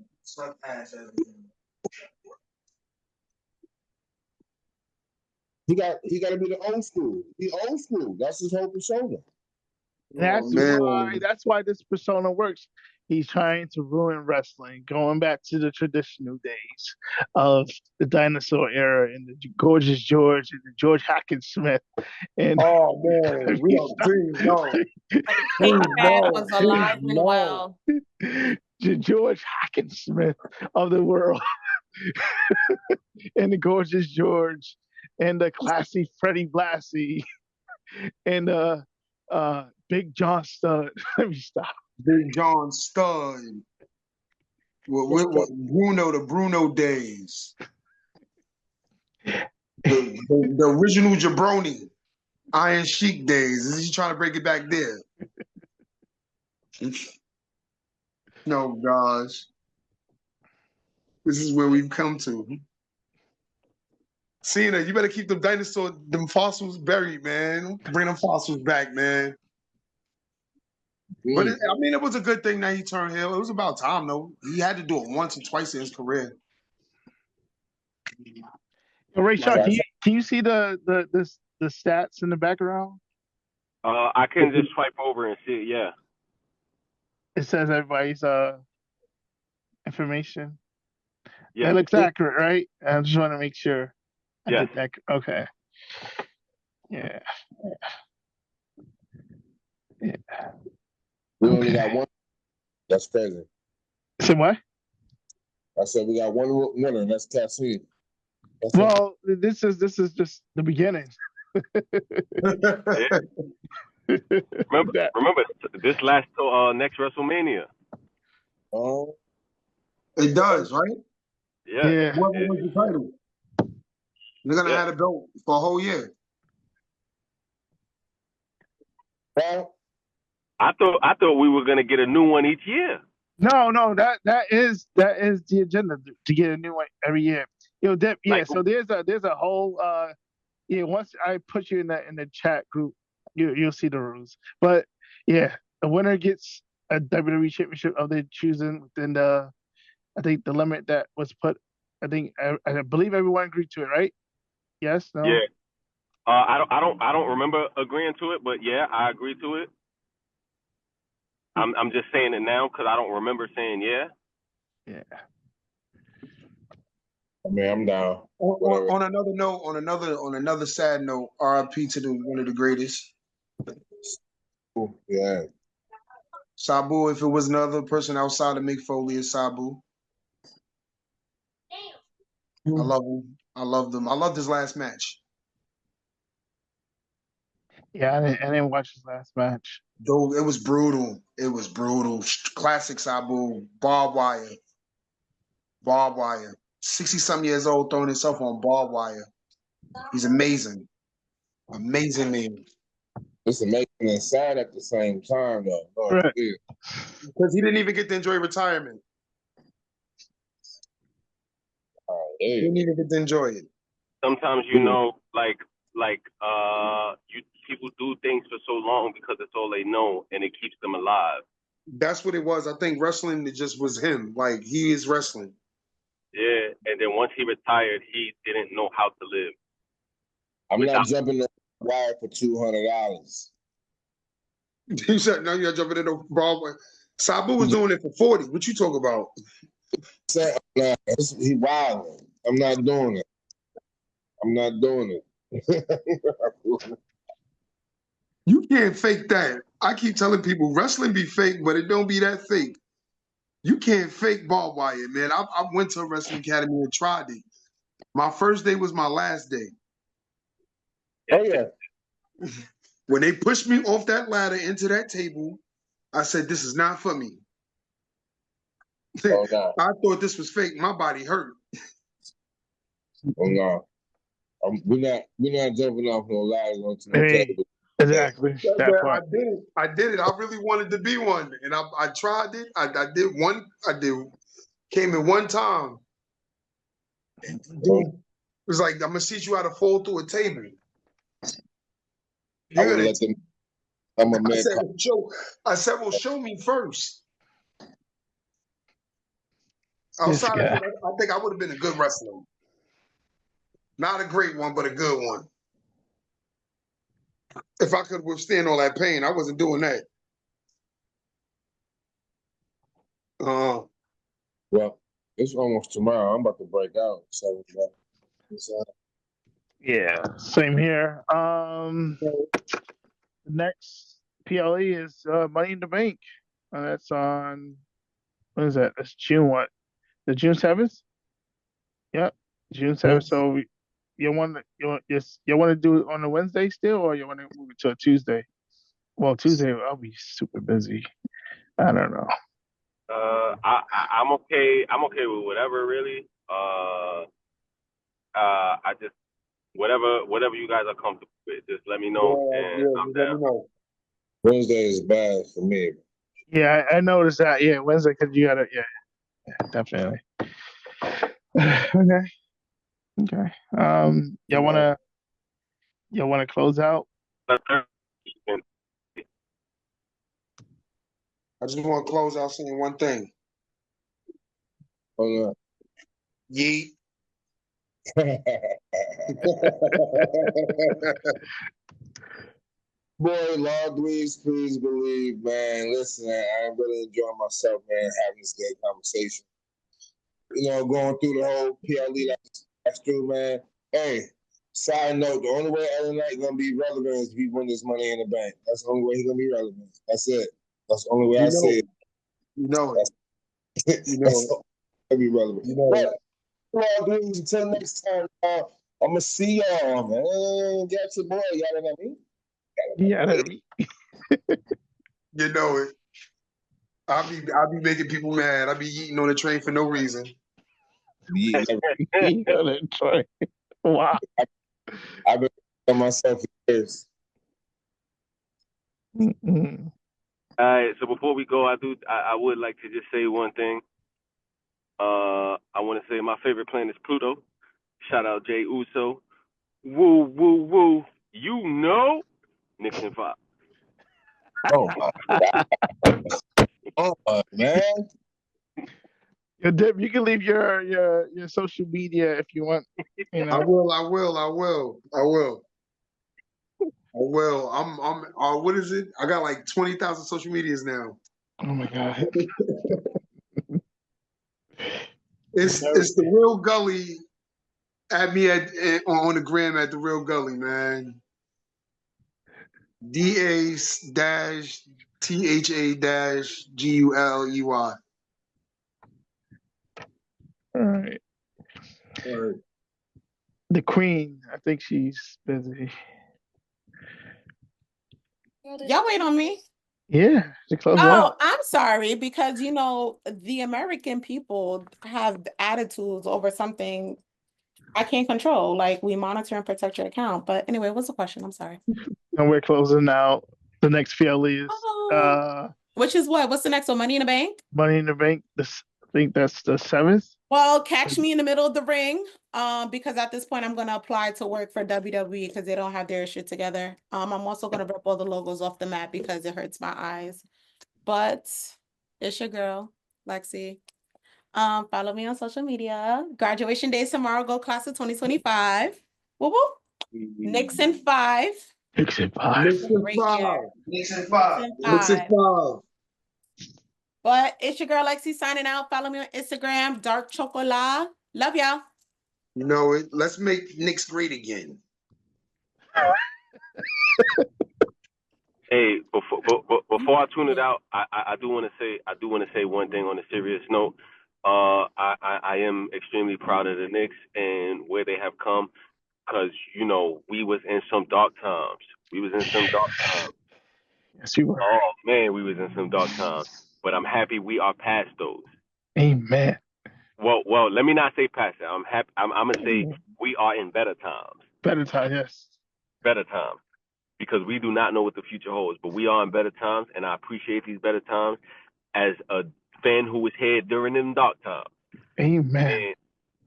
[SPEAKER 9] He got to be the old school. He old school. That's his whole persona.
[SPEAKER 1] That's why this persona works. He's trying to ruin wrestling, going back to the traditional days of the dinosaur era and the Gorgeous George and the George Hackenschmidt. And
[SPEAKER 6] Oh man, we don't please no,
[SPEAKER 3] Big
[SPEAKER 6] please
[SPEAKER 3] Cat
[SPEAKER 6] no,
[SPEAKER 3] was
[SPEAKER 6] please
[SPEAKER 3] alive and
[SPEAKER 6] no.
[SPEAKER 3] well.
[SPEAKER 1] the George Hackenschmidt of the world, and the Gorgeous George, and the classy Freddie Blassie, and Big John Studd. Let me stop.
[SPEAKER 6] Big John Stud. With Bruno, the Bruno days. The original Jabroni, Iron Sheik days. Is he trying to break it back there? No, gosh. This is where we've come to. Cena, you better keep them fossils buried, man. Bring them fossils back, man. But it was a good thing that he turned heel. It was about time, though. He had to do it once or twice in his career.
[SPEAKER 1] Ray Shaw, can you see the stats in the background?
[SPEAKER 10] I can just swipe over and see it. Yeah.
[SPEAKER 1] It says everybody's information.
[SPEAKER 10] Yeah.
[SPEAKER 1] That looks accurate, right? I just want to make sure.
[SPEAKER 10] Yeah.
[SPEAKER 1] Okay. Yeah.
[SPEAKER 9] We only got one. That's crazy.
[SPEAKER 1] So what?
[SPEAKER 9] I said we got one winner. That's Cassidy.
[SPEAKER 1] Well, this is just the beginning.
[SPEAKER 10] Remember, this lasts till next WrestleMania.
[SPEAKER 9] Oh,
[SPEAKER 6] it does, right?
[SPEAKER 10] Yeah.
[SPEAKER 6] What was the title? They're gonna have a belt for a whole year.
[SPEAKER 9] well,
[SPEAKER 10] I thought we were gonna get a new one each year.
[SPEAKER 1] No, that is the agenda to get a new one every year. Dipp, yeah.
[SPEAKER 10] Like,
[SPEAKER 1] So there's a whole once I put you in the chat group, you'll see the rules. But yeah, the winner gets a WWE championship of their choosing within I think the limit that was put. I believe everyone agreed to it, right? Yes, no.
[SPEAKER 10] Yeah. I don't remember agreeing to it, but yeah, I agree to it. I'm just saying it now because I don't remember saying yeah.
[SPEAKER 1] Yeah.
[SPEAKER 9] I mean, I'm down.
[SPEAKER 6] On another note, on another sad note, RIP to one of the greatest.
[SPEAKER 9] Yeah.
[SPEAKER 6] Sabu, if it was another person outside of Mick Foley, it's Sabu. I love him. I loved him. I loved his last match.
[SPEAKER 1] Yeah, I didn't watch his last match.
[SPEAKER 6] Though it was brutal. It was brutal. Classic Sabu. Barbed wire. 60-something years old, throwing himself on barbed wire. He's amazing. Amazing man.
[SPEAKER 9] It's amazing and sad at the same time, though.
[SPEAKER 1] Right.
[SPEAKER 6] Because he didn't even get to enjoy retirement. He didn't even get to enjoy it.
[SPEAKER 10] Sometimes people do things for so long because it's all they know and it keeps them alive.
[SPEAKER 6] That's what it was. I think wrestling, it just was him. Like, he is wrestling.
[SPEAKER 10] Yeah, and then once he retired, he didn't know how to live.
[SPEAKER 9] I'm not jumping the wire for $200.
[SPEAKER 6] You said, no, you're jumping in the Broadway. Sabu was doing it for 40. What you talk about?
[SPEAKER 9] He wild. I'm not doing it.
[SPEAKER 6] You can't fake that. I keep telling people wrestling be fake, but it don't be that fake. You can't fake barbed wire, man. I went to a wrestling academy and tried it. My first day was my last day.
[SPEAKER 9] Oh, yeah.
[SPEAKER 6] When they pushed me off that ladder into that table, I said, this is not for me.
[SPEAKER 9] Oh, no.
[SPEAKER 6] I thought this was fake. My body hurt.
[SPEAKER 9] Oh, no. We're not jumping off no ladders onto no table.
[SPEAKER 1] Exactly.
[SPEAKER 6] I did it. I really wanted to be one, and I tried it. I did one. Came in one time. Dude, it was like, I'm gonna teach you how to fall through a table.
[SPEAKER 9] I would let them. I'm a man.
[SPEAKER 6] I said, well, show me first. Outside of it, I think I would have been a good wrestler. Not a great one, but a good one. If I could withstand all that pain, I wasn't doing that.
[SPEAKER 9] Well, it's almost tomorrow. I'm about to break out. So,
[SPEAKER 1] Yeah, same here. The next PLE is Money in the Bank. That's on, when is that? That's June what? The June 7th? Yep, June 7th. So you want to do it on a Wednesday still, or you want to move it to a Tuesday? Well, Tuesday I'll be super busy. I don't know.
[SPEAKER 10] I'm okay. I'm okay with whatever, really. I just whatever you guys are comfortable with, just let me know, and I'm
[SPEAKER 6] let me
[SPEAKER 10] down.
[SPEAKER 6] know.
[SPEAKER 9] Wednesday is bad for me.
[SPEAKER 1] Yeah, I noticed that. Yeah, Wednesday because you gotta. Yeah, definitely. Okay. Okay. Y'all wanna close out?
[SPEAKER 6] I just want to close out saying one thing.
[SPEAKER 9] Hold on.
[SPEAKER 6] Yeet.
[SPEAKER 9] Boy, Lord Dweez, please believe, man. Listen, I'm really enjoying myself, man, having this good conversation. You know, going through the whole PLE that's through, man. Hey, side note, the only way Ellen Knight gonna be relevant is if he win this Money in the Bank. That's the only way he's gonna be relevant. That's it. That's the only way I see it.
[SPEAKER 6] You know it. You know
[SPEAKER 9] That's
[SPEAKER 6] it.
[SPEAKER 9] the only way to be relevant.
[SPEAKER 6] You know
[SPEAKER 9] But, Lord Dweez, until next time, I'm gonna see y'all, man. Get your boy, y'all know what I mean?
[SPEAKER 1] Yeah.
[SPEAKER 6] You know it. I'll be making people mad. I'll be eating on the train for no reason.
[SPEAKER 1] Wow.
[SPEAKER 9] I've been on myself for years.
[SPEAKER 1] Mm-mm.
[SPEAKER 10] All right. So before we go, I would like to just say one thing. I want to say my favorite planet is Pluto. Shout out Jay Uso. Woo woo woo. You know, Nixon 5.
[SPEAKER 9] Oh my God. Oh man.
[SPEAKER 1] Yo, Dipp, you can leave your social media if you want. You know.
[SPEAKER 6] I will. I'm what is it? I got like 20,000 social medias now.
[SPEAKER 1] Oh my God.
[SPEAKER 6] It's the Real Gully. At me on the gram at the Real Gully, man. DA-THA-GULEY.
[SPEAKER 1] All right.
[SPEAKER 6] All right.
[SPEAKER 1] The Queen. I think she's busy.
[SPEAKER 3] Y'all wait on me.
[SPEAKER 1] Yeah, she closed
[SPEAKER 3] Oh,
[SPEAKER 1] out.
[SPEAKER 3] I'm sorry, because the American people have attitudes over something I can't control. Like, we monitor and protect your account. But anyway, what's the question? I'm sorry.
[SPEAKER 1] And we're closing out. The next PLE is
[SPEAKER 3] Which is what? What's the next one? Money in the Bank?
[SPEAKER 1] Money in the Bank. I think that's the 7th.
[SPEAKER 3] Well, catch me in the middle of the ring. Because at this point I'm gonna apply to work for WWE because they don't have their shit together. I'm also gonna rip all the logos off the map because it hurts my eyes. But it's your girl, Lexii. Follow me on social media. Graduation day is tomorrow. Go class of 2025. Woo woo. Nixon 5.
[SPEAKER 1] Nixon 5.
[SPEAKER 6] Nixon 5.
[SPEAKER 8] Nixon 5.
[SPEAKER 6] Nixon 5.
[SPEAKER 3] But it's your girl Lexii signing out. Follow me on Instagram, Dark Chocolat. Love y'all.
[SPEAKER 6] You know it. Let's make Knicks great again.
[SPEAKER 10] Hey, before I tune it out, I do want to say one thing on a serious note. I am extremely proud of the Knicks and where they have come, because we was in some dark times.
[SPEAKER 1] Yes, you were.
[SPEAKER 10] Oh man, we was in some dark times. But I'm happy we are past those.
[SPEAKER 1] Amen.
[SPEAKER 10] Well, let me not say past that. I'm happy. I'm gonna say we are in better times.
[SPEAKER 1] Better time, yes.
[SPEAKER 10] Better times. Because we do not know what the future holds, but we are in better times, and I appreciate these better times as a fan who was here during them dark times.
[SPEAKER 1] Amen.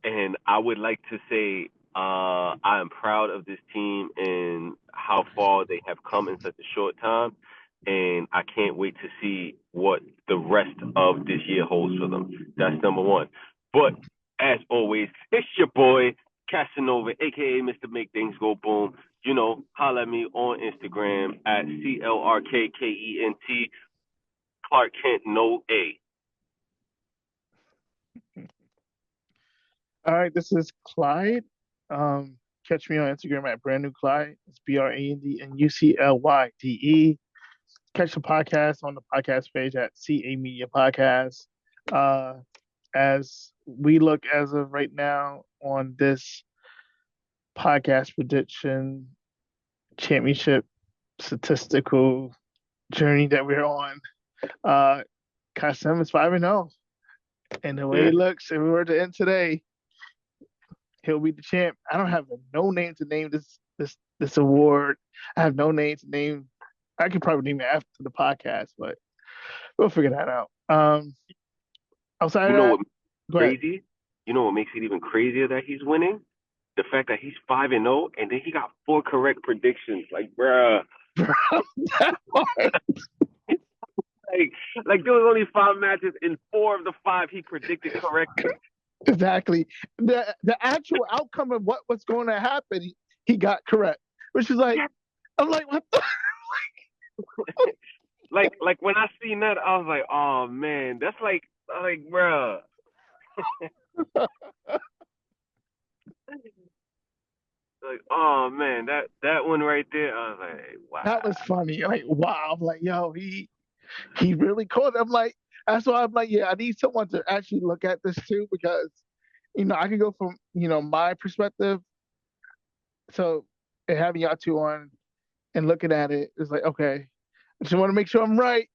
[SPEAKER 10] And I would like to say I am proud of this team and how far they have come in such a short time, and I can't wait to see what the rest of this year holds for them. That's number one. But as always, it's your boy Casanova, aka Mr. Make Things Go Boom. Holla at me on Instagram at CLRKKENT, Clark Kent, no A.
[SPEAKER 1] All right, this is Clyde. Catch me on Instagram at brand new Clyde. It's BrandNuclyde. Catch the podcast on the podcast page at CA Media Podcast. As we look as of right now on this podcast prediction championship statistical journey that we're on, Casanova is 5-0. And the way it looks, if we were to end today, he'll be the champ. I don't have no name to name this award. I have no name to name. I could probably name it after the podcast, but we'll figure that out. Outside
[SPEAKER 10] You
[SPEAKER 1] of
[SPEAKER 10] know
[SPEAKER 1] that,
[SPEAKER 10] what
[SPEAKER 1] go ahead.
[SPEAKER 10] crazy? You know what makes it even crazier that he's winning? The fact that he's 5-0 and then he got 4 correct predictions. Like, bruh. Like there was only 5 matches, and 4 of the 5 he predicted correctly.
[SPEAKER 1] Exactly. The actual outcome of what was going to happen, he got correct. Which is like, I'm like, what the?
[SPEAKER 10] like when I seen that, I was like, oh man, that's like bruh. Like, oh man, that one right there, I was like, wow.
[SPEAKER 1] That was funny. Like, wow. I'm like, yo, he really caught it. I'm like, that's why I'm like, yeah, I need someone to actually look at this too, because I can go from my perspective. So and having y'all two on and looking at it, it's like, okay, I just want to make sure I'm right.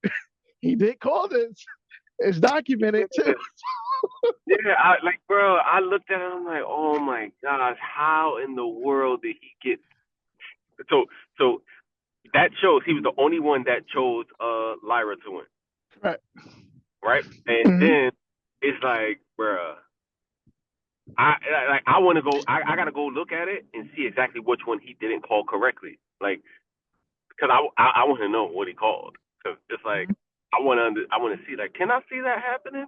[SPEAKER 1] He did call this. It's documented too.
[SPEAKER 10] Yeah, I looked at it, I'm like, oh my gosh, how in the world did he get so that shows he was the only one that chose Lyra to win. Right? And then it's like, bruh, I want to go. I gotta go look at it and see exactly which one he didn't call correctly. Like, because I want to know what he called. Because it's like I want to see. Like, can I see that happening?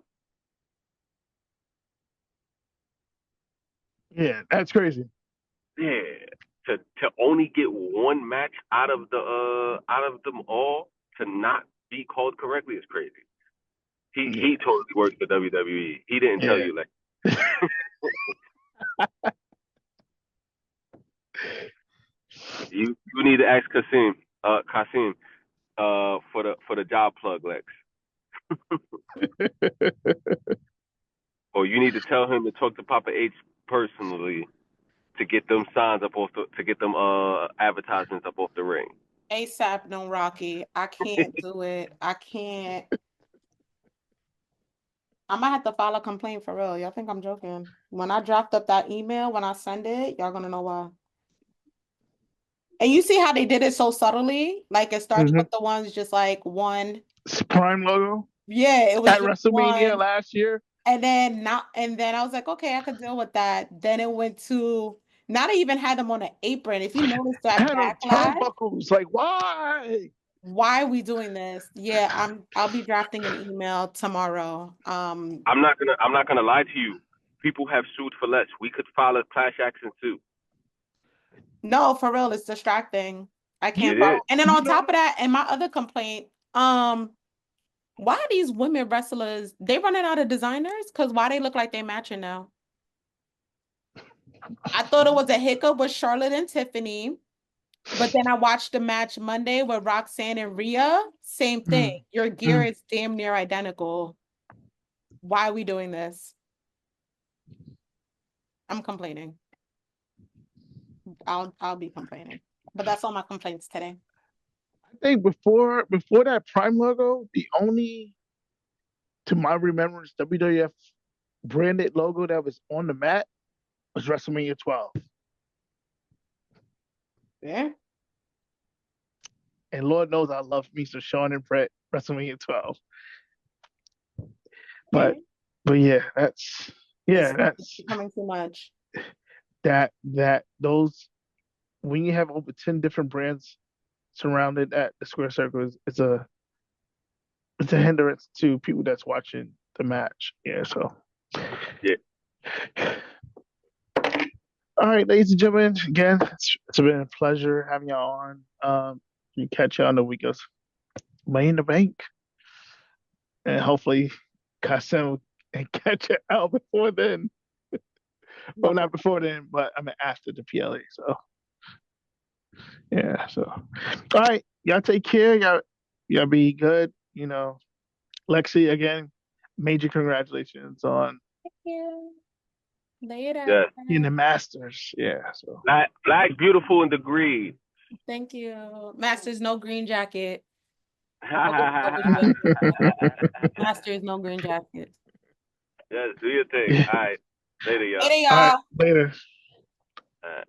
[SPEAKER 1] Yeah, that's crazy.
[SPEAKER 10] Yeah, to only get one match out of them all to not be called correctly is crazy. He totally works for WWE. He didn't tell you like. You need to ask Kasim for the job plug, Lex. Or you need to tell him to talk to Papa H personally to get them signs up to get them advertisements up off the ring.
[SPEAKER 3] ASAP, no Rocky. I can't do it. I can't. I might have to file a complaint for real. Y'all think I'm joking? When I draft up that email, when I send it, y'all gonna know why. And you see how they did it so subtly? Like it started with the ones just like one
[SPEAKER 1] Prime logo.
[SPEAKER 3] Yeah, it was
[SPEAKER 1] at
[SPEAKER 3] just
[SPEAKER 1] WrestleMania
[SPEAKER 3] one.
[SPEAKER 1] last year.
[SPEAKER 3] And then I was like, okay, I could deal with that. Then it went to not even had them on an apron. If you notice that
[SPEAKER 1] Had on
[SPEAKER 3] Backlash,
[SPEAKER 1] turnbuckles. Like, why?
[SPEAKER 3] Why are we doing this? Yeah, I'll be drafting an email tomorrow.
[SPEAKER 10] I'm not gonna lie to you. People have sued for less. We could file a class action suit.
[SPEAKER 3] No, for real, it's distracting. I can't
[SPEAKER 10] It
[SPEAKER 3] follow.
[SPEAKER 10] is.
[SPEAKER 3] And then on top of that, and my other complaint, why are these women wrestlers, they running out of designers? Because why they look like they matching now? I thought it was a hiccup with Charlotte and Tiffany, but then I watched the match Monday with Roxanne and Rhea. Same thing. Your gear is damn near identical. Why are we doing this? I'm complaining. I'll be complaining. But that's all my complaints today.
[SPEAKER 1] I think before that Prime logo, the only, to my remembrance, WWF branded logo that was on the mat was WrestleMania 12.
[SPEAKER 3] Yeah.
[SPEAKER 1] And Lord knows I love me some Shawn and Brett WrestleMania 12. But yeah, that's
[SPEAKER 3] becoming too much.
[SPEAKER 1] Those, when you have over 10 different brands surrounded at the square circle, it's a hindrance to people that's watching the match. Yeah, so
[SPEAKER 10] yeah.
[SPEAKER 1] All right, ladies and gentlemen, again, it's been a pleasure having y'all on. We catch you on the week of Money in the Bank, and hopefully Casanova can catch it out before then. Well, not before then, but I mean after the PLA. So yeah. So all right, y'all take care. Y'all be good. You know, Lexii again. Major congratulations on
[SPEAKER 3] Thank you. Later.
[SPEAKER 10] Yes.
[SPEAKER 1] in the Masters. Yeah. So
[SPEAKER 10] Black, beautiful, and degreed.
[SPEAKER 3] Thank you. Masters, no green jacket.
[SPEAKER 10] Yes,
[SPEAKER 3] Masters, no green jacket.
[SPEAKER 10] do your thing. All right. Later, y'all.
[SPEAKER 3] Later,
[SPEAKER 1] all right,
[SPEAKER 3] y'all.
[SPEAKER 1] later.
[SPEAKER 10] All right.